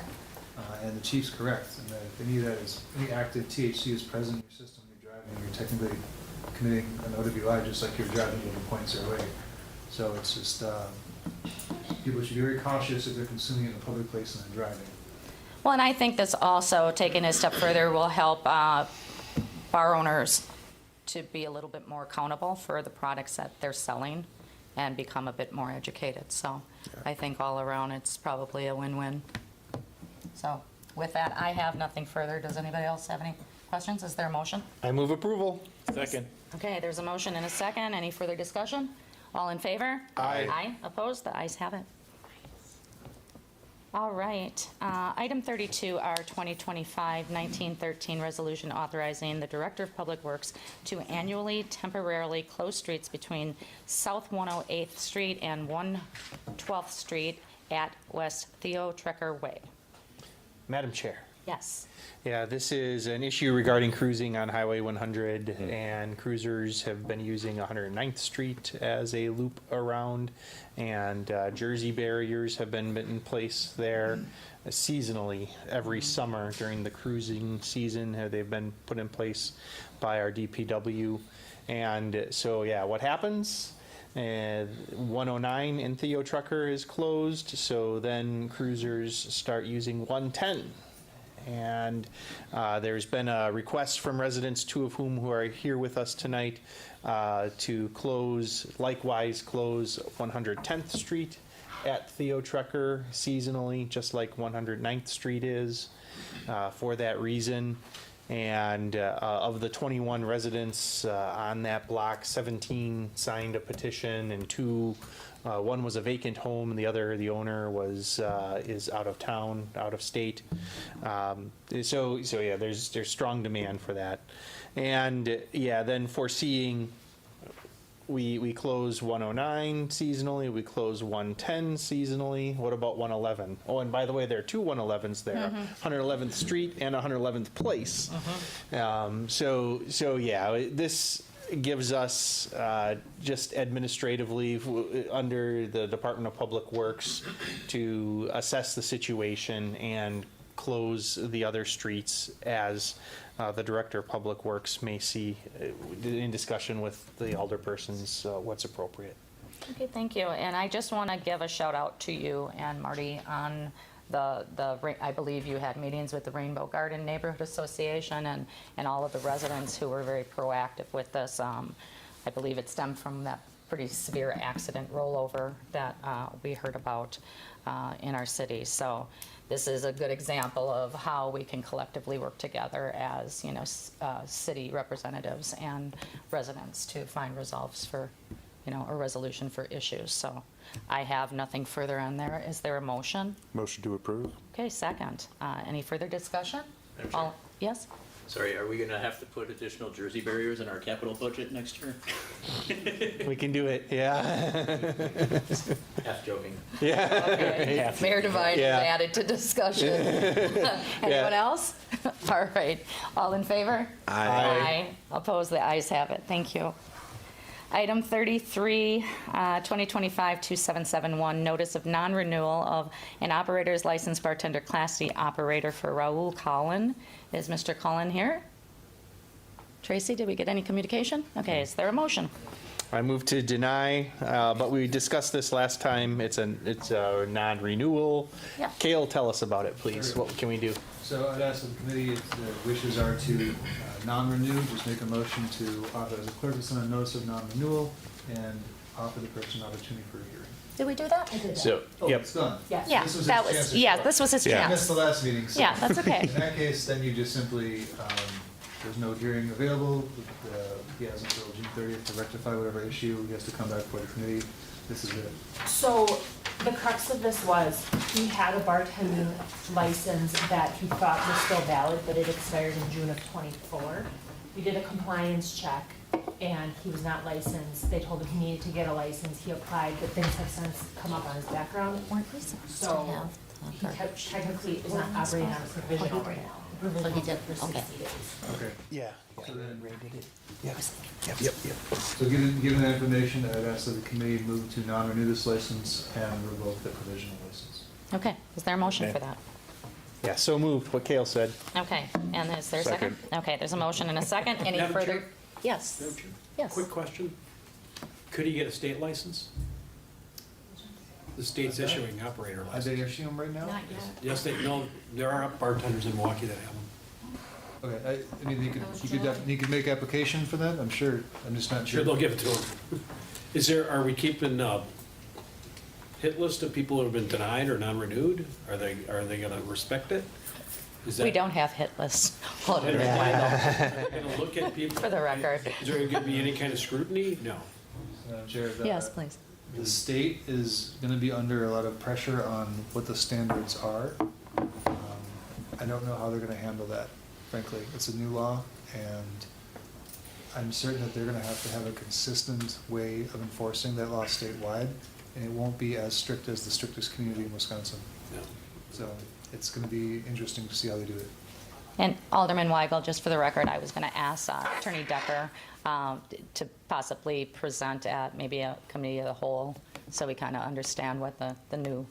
and the chief's correct, and that if any active THC is present in your system when you're driving, you're technically committing an OWI just like you're driving over 0.08. So it's just, people should be very cautious if they're consuming it in a public place and then driving. Well, and I think this also, taking it a step further, will help bar owners to be a little bit more accountable for the products that they're selling and become a bit more educated. So I think all around, it's probably a win-win. So with that, I have nothing further. Does anybody else have any questions? Is there a motion? I move approval. Second. Okay, there's a motion and a second. Any further discussion? All in favor? Aye. Aye. Opposed? The ayes have it. All right. Item 32, our 2025-1913 resolution authorizing the Director of Public Works to annually temporarily close streets between South 108th Street and 112th Street at West Theo Trekker Way. Madam Chair. Yes. Yeah, this is an issue regarding cruising on Highway 100, and cruisers have been using 109th Street as a loop around, and Jersey barriers have been in place there seasonally every summer during the cruising season. They've been put in place by our DPW, and so yeah, what happens? 109 in Theo Trekker is closed, so then cruisers start using 110. And there's been a request from residents, two of whom who are here with us tonight, to likewise close 110th Street at Theo Trekker seasonally, just like 109th Street is, for that reason. And of the 21 residents on that block, 17 signed a petition, and one was a vacant home, and the owner is out of town, out of state. So yeah, there's strong demand for that. And yeah, then foreseeing, we close 109 seasonally, we close 110 seasonally. What about 111? Oh, and by the way, there are two 111s there, 111th Street and 111th Place. So yeah, this gives us just administratively under the Department of Public Works to assess the situation and close the other streets as the Director of Public Works may see in discussion with the alderpersons what's appropriate. Okay, thank you. And I just want to give a shout out to you and Marty on I believe you had meetings with the Rainbow Garden Neighborhood Association and all of the residents who were very proactive with this. I believe it stemmed from that pretty severe accident rollover that we heard about in our city. So this is a good example of how we can collectively work together as, city representatives and residents to find resolves for, a resolution for issues. So I have nothing further on there. Is there a motion? Motion to approve. Okay, second. Any further discussion? Madam Chair. Yes? Sorry, are we going to have to put additional Jersey barriers in our capital budget next year? We can do it, yeah. Half joking. Yeah. Okay. Mayor Devine is Yeah. added to discussion. Anyone else? All right. All in favor? Aye. Opposed? The ayes have it. Thank you. Item 33, 2025-2771, notice of non-renewal of an operator's licensed bartender Class C operator for Raul Collin. Is Mr. Collin here? Tracy, did we get any communication? Okay, is there a motion? I move to deny, but we discussed this last time. It's a non-renewal. Yeah. Kale, tell us about it, please. What can we do? So I'd ask the committee if the wishes are to non-renew, just make a motion to authorize the clerk to send a notice of non-renewal and offer the person an opportunity for a hearing. Did we do that? I did that. So, Oh, yep. it's done. Yes. Yeah, This was that his was, chance to yeah, show. this was his I chance. missed the last meeting, so. Yeah, that's okay. In that case, then you just simply, there's no hearing available. He has until June 30th to rectify whatever issue. He has to come back for the committee. This is it. So the crux of this was, he had a bartending license that he thought was still valid, but it expired in June of '24. We did a compliance check, and he was not licensed. They told him he needed to get a license. He applied, but things have since come up on his background. Weren't we supposed to So have he technically is not operating on a provisional right now. Oh, he did, For okay. 60 days. Okay. Yeah. So then, Yep. so given that information, I'd ask that the committee move to non-renew this license and revoke the provisional license. Okay, is there a motion for that? Yeah, so moved, what Kale said. Okay, and is there a second? Okay, there's a motion and a second. Any Madam further? Chair? Yes. Madam Chair? Yes. Quick question. Could he get a state license? The state's issuing operator Are they license. issuing them right now? Not yet. Yes, no, there are bartenders in Milwaukee that have them. Okay, I mean, you could make application for that, I'm sure, I'm just not Sure, sure. they'll give it to him. Are we keeping a hit list of people who have been denied or non-renewed? Are they gonna respect it? Is that- We don't have hit lists. Hold Are it. they gonna look at people? For the record. Is there gonna be any kind of scrutiny? No. Chair, Yes, please. the state is gonna be under a lot of pressure on what the standards are. I don't know how they're gonna handle that, frankly. It's a new law, and I'm certain that they're gonna have a consistent way of enforcing that law statewide, and it won't be as strict as the strictest community in Wisconsin. So it's gonna be interesting to see how they do it. And Alderman Weigel, just for the record, I was going to ask Attorney Decker to possibly present at maybe a committee of the whole, so we kind of understand what the new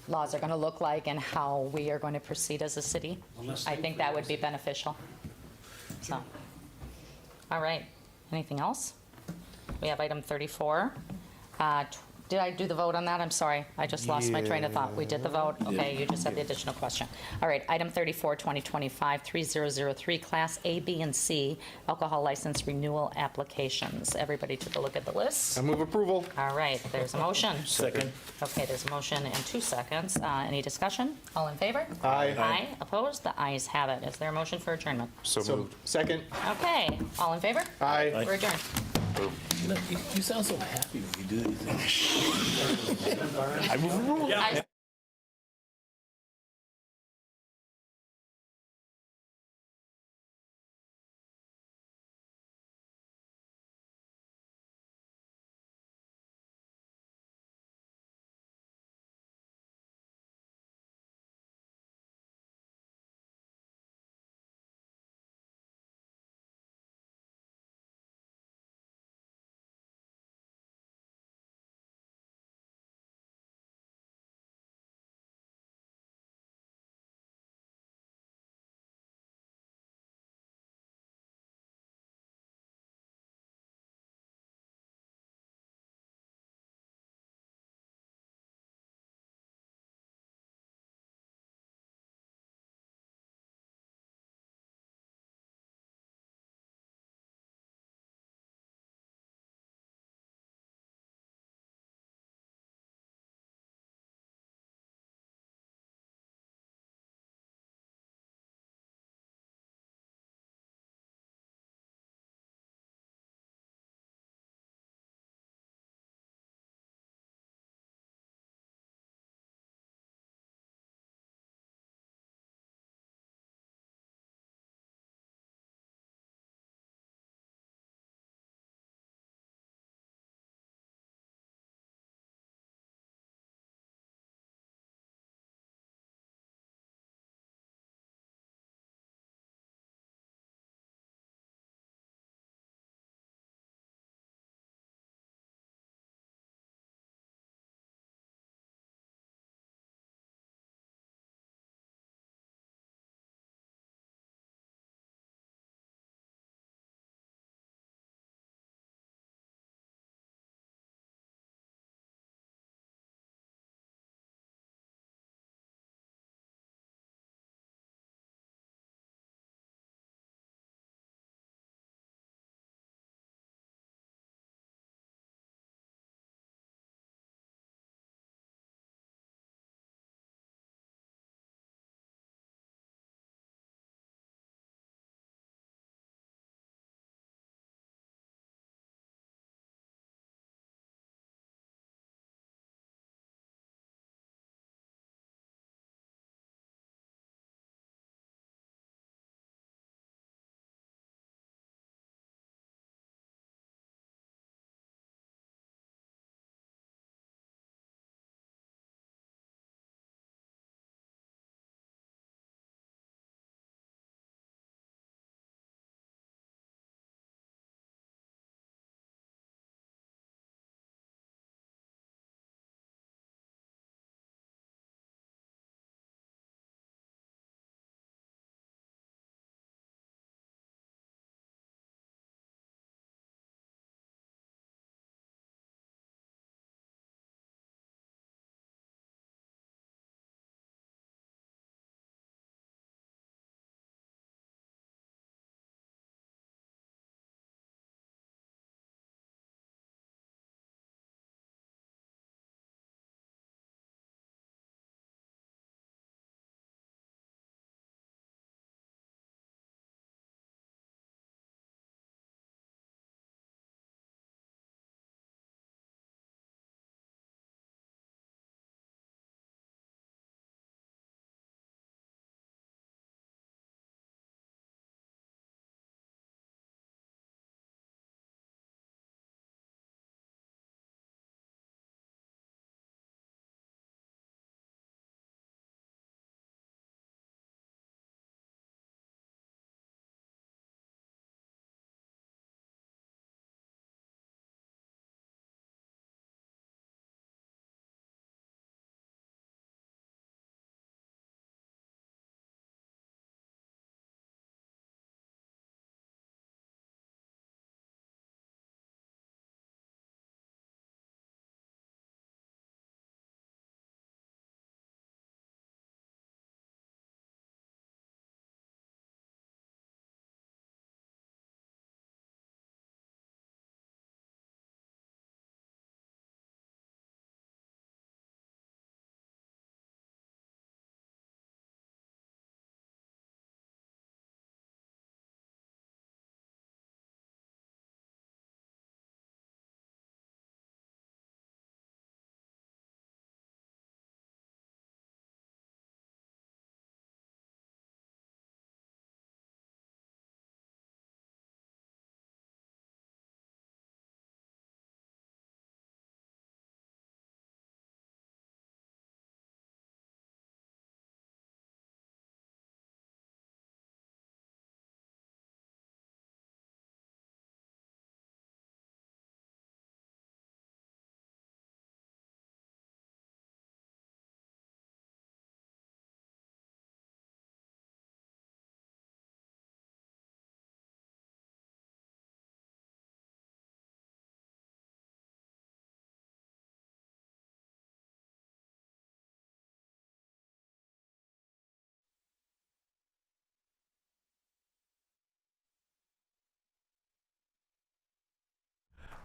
laws are going to look like and how we are going to proceed as a city. I think that would be beneficial. So, all right. Anything else? We have item 34. Did I do the vote on that? I'm sorry. I just lost my train of thought. We did the vote? Okay, you just have the additional question. All right, item 34, 2025-3003, Class A, B, and C alcohol license renewal applications. Everybody took a look at the list? I move approval. All right, there's a motion. Second. Okay, there's a motion in 2 seconds. Any discussion? All in favor? Aye. Aye. Opposed? The ayes have it. Is there a motion for adjournment? So moved. Second. Okay, all in favor? Aye. We're adjourned. You sound so happy when you do these things. I move approval. I-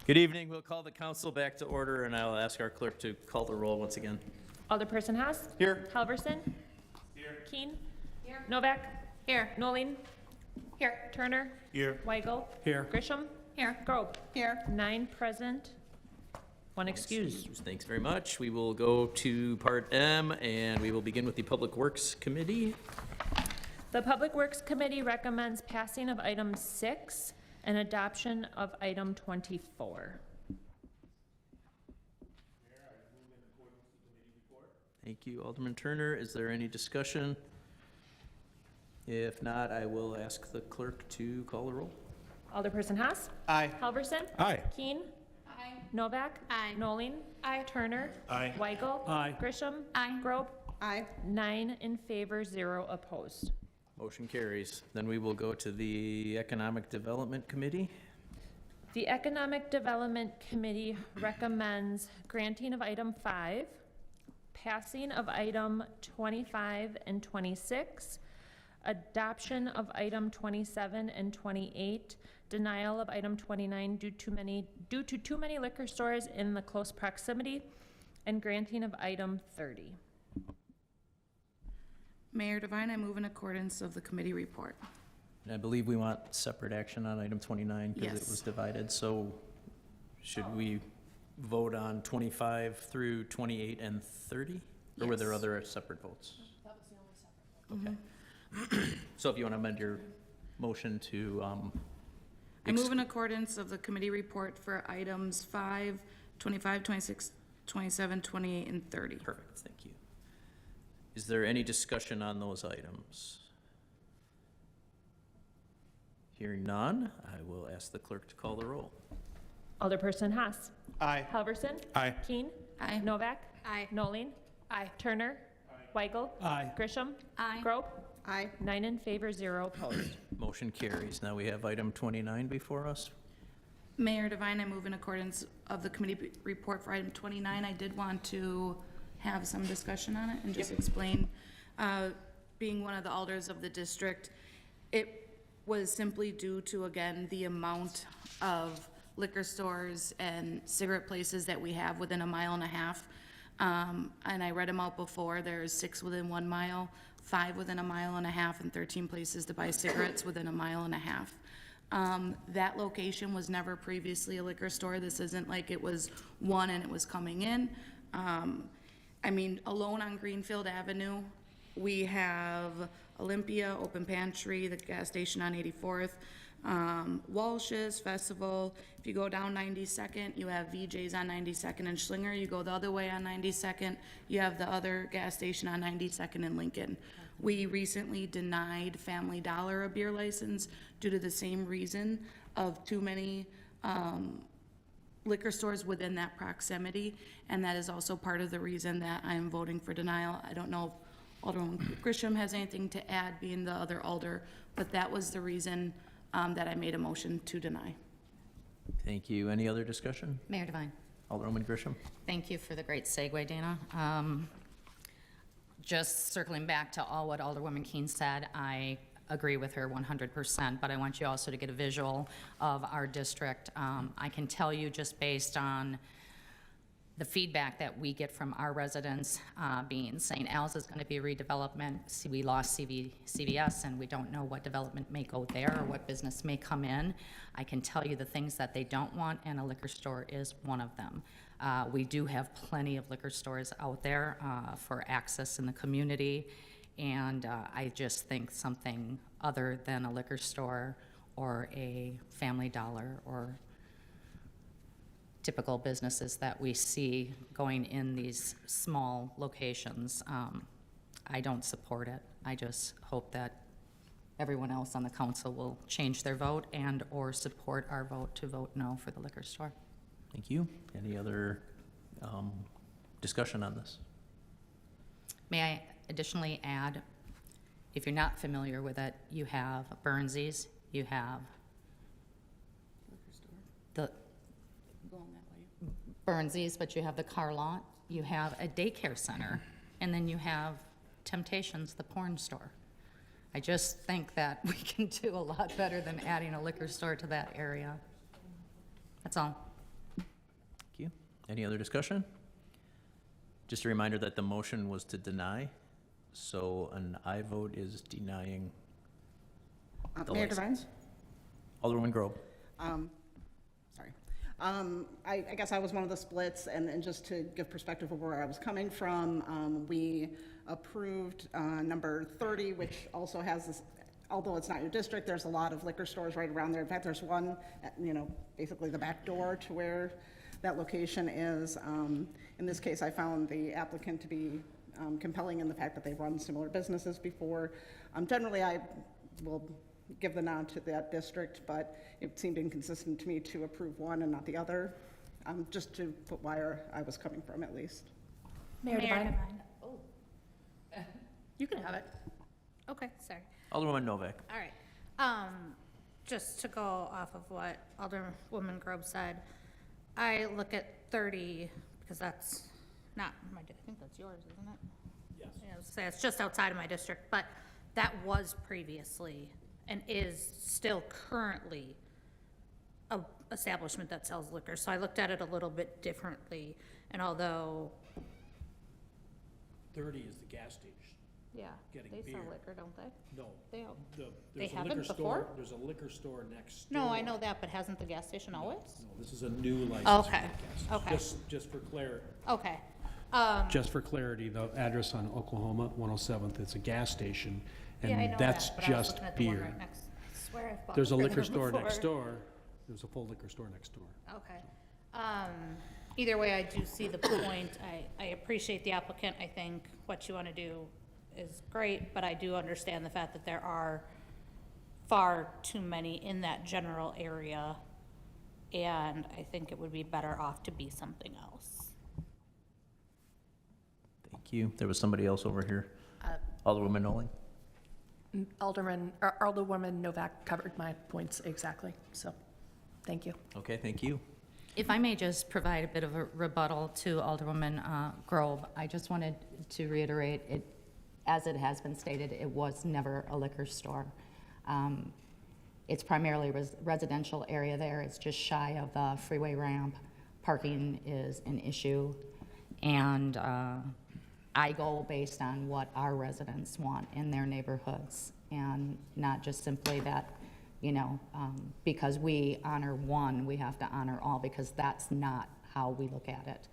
Good evening. We'll call the council back to order, and I'll ask our clerk to call the roll once again. Alderperson Haas. Here. Halverson. Here. Keen. Here. Novak. Here. Noling. Here. Turner. Here. Weigel. Here. Grisham. Here. Grob. Here. 9 present, 1 excused. Thanks very much. We will go to Part M, and we will begin with the Public Works Committee. The Public Works Committee recommends passing of item 6 and adoption of item 24. Thank you, Alderman Turner. Is there any discussion? If not, I will ask the clerk to call the roll. Alderperson Haas. Aye. Halverson. Aye. Keen. Novak. Aye. Noling. Turner. Aye. Weigel. Aye. Grisham. Aye. Grob. Aye. 9 in favor, 0 opposed. Motion carries. Then we will go to the Economic Development Committee. The Economic Development Committee recommends granting of item 5, passing of item 25 and 26, adoption of item 27 and 28, denial of item 29 due to too many liquor stores in the close proximity, and granting of item 30. Mayor Devine, I move in accordance of the committee report. And I believe we want separate action on item 29 because it Yes. was divided. So should we vote on 25 through 28 and 30? Or were there Yes. other separate votes? That was the only separate vote. Okay. So if you want to amend your motion to, I move in accordance of the committee report for items 5, 25, 26, 27, 28, and 30. perfect, thank you. Is there any discussion on those items? Hearing none, I will ask the clerk to call the roll. Alderperson Haas. Aye. Halverson. Aye. Keen. Aye. Novak. Aye. Noling. Turner. Weigel. Aye. Grisham. Aye. Grob. Aye. 9 in favor, 0 opposed. Motion carries. Now we have item 29 before us. Mayor Devine, I move in accordance of the committee report for item 29. I did want to have some discussion on it and just explain, being one of the alders of the district, it was simply due to, again, the amount of liquor stores and cigarette places that we have within a mile and a half. And I read them out before. There's 6 within 1 mile, 5 within a mile and a half, and 13 places to buy cigarettes within a mile and a half. That location was never previously a liquor store. This isn't like it was one and it was coming in. I mean, alone on Greenfield Avenue, we have Olympia, Open Pantry, the gas station on 84th, Walsh's, Festival. If you go down 92nd, you have VJ's on 92nd and Schlinger. You go the other way on 92nd, you have the other gas station on 92nd in Lincoln. We recently denied Family Dollar a beer license due to the same reason of too many liquor stores within that proximity, and that is also part of the reason that I am voting for denial. I don't know if Alderman Grisham has anything to add, being the other alder, but that was the reason that I made a motion to deny. Thank you. Any other discussion? Mayor Devine. Alderwoman Grisham? Thank you for the great segue, Dana. Just circling back to all what Alderwoman Keene said, I agree with her 100%, but I want you also to get a visual of our district. I can tell you just based on the feedback that we get from our residents, being St. Al's is going to be a redevelopment. See, we lost CVS, and we don't know what development may go there or what business may come in. I can tell you the things that they don't want, and a liquor store is one of them. We do have plenty of liquor stores out there for access in the community, and I just think something other than a liquor store or a Family Dollar or typical businesses that we see going in these small locations, I don't support it. I just hope that everyone else on the council will change their vote and/or support our vote to vote no for the liquor store. Thank you. Any other discussion on this? May I additionally add, if you're not familiar with it, you have Burnsies, you have the Burnsies, but you have the car lot, you have a daycare center, and then you have Temptations, the porn store. I just think that we can do a lot better than adding a liquor store to that area. That's all. Any other discussion? Just a reminder that the motion was to deny, so an aye vote is denying the Mayor Devine? license. Alderwoman Grobe. Sorry. I guess I was one of the splits, and just to give perspective of where I was coming from, we approved number 30, which also has this, although it's not your district, there's a lot of liquor stores right around there. In fact, there's one, basically the back door to where that location is. In this case, I found the applicant to be compelling in the fact that they've run similar businesses before. Generally, I will give the nod to that district, but it seemed inconsistent to me to approve one and not the other, just to put where I was coming from at least. Mayor Devine? Oh, You can have it. okay, sorry. Alderwoman Novak. All right. Just to go off of what Alderwoman Grobe said, I look at 30, because that's not my, I think that's yours, isn't it? Yes. Yeah, I was gonna say, it's just outside of my district, but that was previously and is still currently a establishment that sells liquor. So I looked at it a little bit differently, and although, 30 is the gas station. yeah, Getting they sell beer. liquor, don't they? No. They, The- They there's a haven't liquor store- before? There's a liquor store next no, door. I know that, but hasn't the gas station always? No, this is a new license. for Okay, the gas station. okay. Just for clarity. Okay. Just for clarity, the address on Oklahoma 107th, it's a gas station, Yeah, I and know that's that, but I was just looking at the one beer. right next. I swear I've bought There's a liquor there store next before. door. There's a full liquor store next door. Okay. Either way, I do see the point. I appreciate the applicant. I think what you want to do is great, but I do understand the fact that there are far too many in that general area, and I think it would be better off to be something else. Thank you. There was somebody else over here. Alderwoman Nolan. Alderwoman Novak covered my points exactly, so, thank you. Okay, thank you. If I may just provide a bit of a rebuttal to Alderwoman Grobe, I just wanted to reiterate, it, as it has been stated, it was never a liquor store. It's primarily residential area there. It's just shy of the freeway ramp. Parking is an issue, and I go based on what our residents want in their neighborhoods, and not just simply that, because we honor one, we have to honor all, because that's not how we look at it.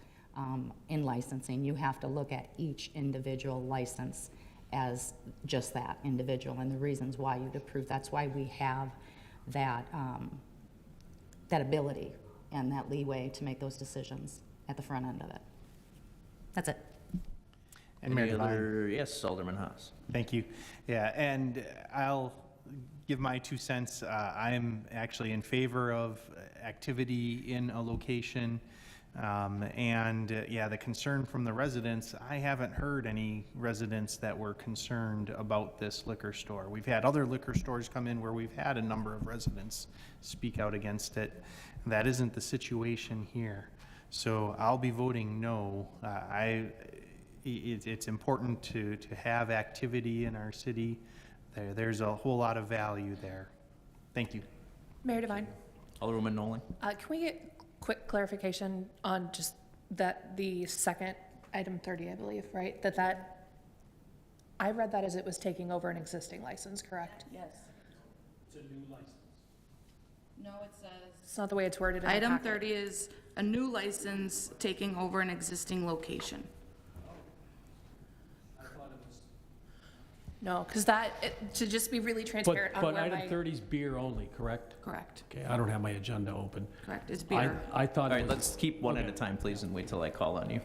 In licensing, you have to look at each individual license as just that individual and the reasons why you'd approve. That's why we have that, that ability and that leeway to make those decisions at the front end of it. That's it. And Mayor Any Devine. other, yes, Alderman Haas. Thank you. Yeah, and I'll give my 2 cents. I'm actually in favor of activity in a location. The concern from the residents, I haven't heard any residents that were concerned about this liquor store. We've had other liquor stores come in where we've had a number of residents speak out against it. That isn't the situation here. So I'll be voting no. It's important to have activity in our city. There's a whole lot of value there. Thank you. Mayor Devine? Alderwoman Nolan. Can we get quick clarification on just that, the second item 30, I believe, right? I read that as it was taking over an existing license, correct? Yes. It's a new license. No, it says. It's not the way it's worded in the Item packet. 30 is a new license taking over an existing location. No, because to just be really transparent on But where item my. 30 is beer only, correct? Correct, Okay, I don't have my agenda open. correct, it's I beer. I All thought it right, was. let's keep one at a time, please, and wait till I call on you.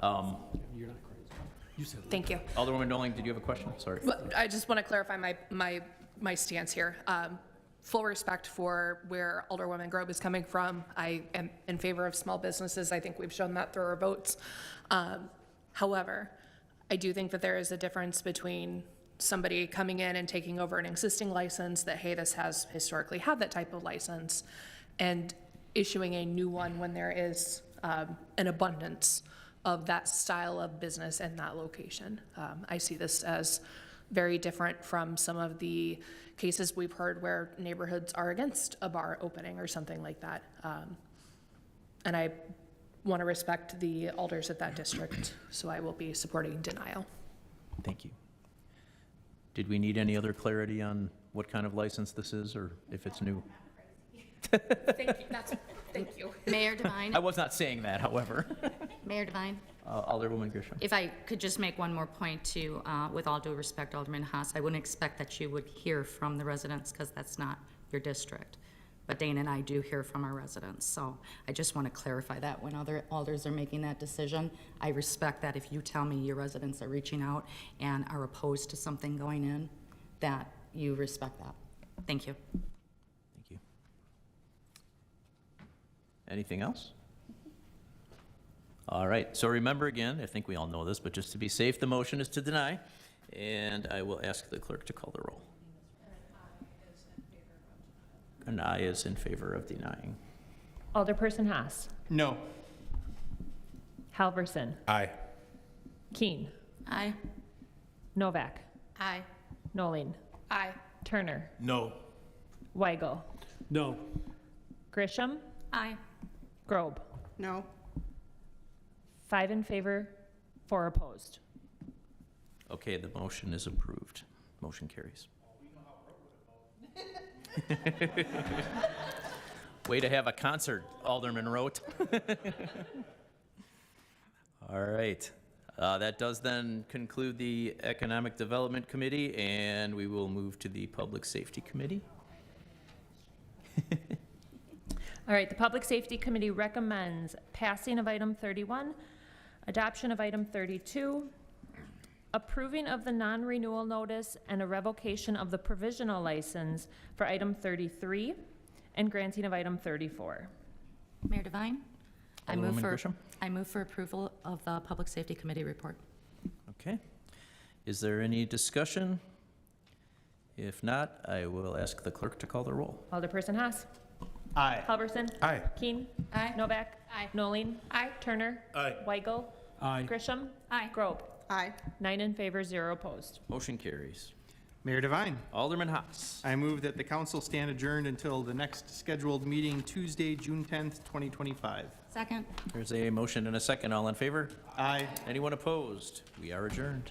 You're not crazy. You said. Thank you. Alderwoman Nolan, did you have a question? Sorry. But I just want to clarify my stance here. Full respect for where Alderwoman Grobe is coming from. I am in favor of small businesses. I think we've shown that through our votes. However, I do think that there is a difference between somebody coming in and taking over an existing license that, hey, this has historically had that type of license, and issuing a new one when there is an abundance of that style of business in that location. I see this as very different from some of the cases we've heard where neighborhoods are against a bar opening or something like that. And I want to respect the alders at that district, so I will be supporting denial. Thank you. Did we need any other clarity on what kind of license this is, or if it's new? Thank you. Mayor Devine? I was not saying that, however. Mayor Devine? Alderwoman Grisham. If I could just make one more point to, with all due respect, Alderman Haas, I wouldn't expect that you would hear from the residents because that's not your district. But Dana and I do hear from our residents, so I just want to clarify that when other alders are making that decision. I respect that if you tell me your residents are reaching out and are opposed to something going in, that you respect that. Thank you. Thank you. Anything else? All right, so remember again, I think we all know this, but just to be safe, the motion is to deny, and I will ask the clerk to call the roll. An aye is in favor of denying. Alderperson Haas. No. Halverson. Aye. Keen. Aye. Novak. Aye. Noling. Aye. Turner. No. Weigel. No. Grisham. Aye. Grobe. No? 5 in favor, 4 opposed. Okay, the motion is approved. Motion carries. Way to have a concert, Alderman Rote. All right. That does then conclude the Economic Development Committee, and we will move to the Public Safety Committee. All right, the Public Safety Committee recommends passing of item 31, adoption of item 32, approving of the non-renewal notice and a revocation of the provisional license for item 33, and granting of item 34. Mayor Devine? Alderwoman Grisham? I move for approval of the Public Safety Committee report. Okay. Is there any discussion? If not, I will ask the clerk to call the roll. Alderperson Haas. Aye. Halverson. Aye. Keen. Aye. Novak. Aye. Noling. Aye. Turner. Aye. Weigel. Aye. Grisham. Aye. Grobe. Aye. 9 in favor, 0 opposed. Motion carries. Mayor Devine, Alderman Haas. I move that the council stand adjourned until the next scheduled meeting, Tuesday, June 10th, 2025. Second. There's a motion and a second. All in favor? Aye. Anyone opposed? We are adjourned.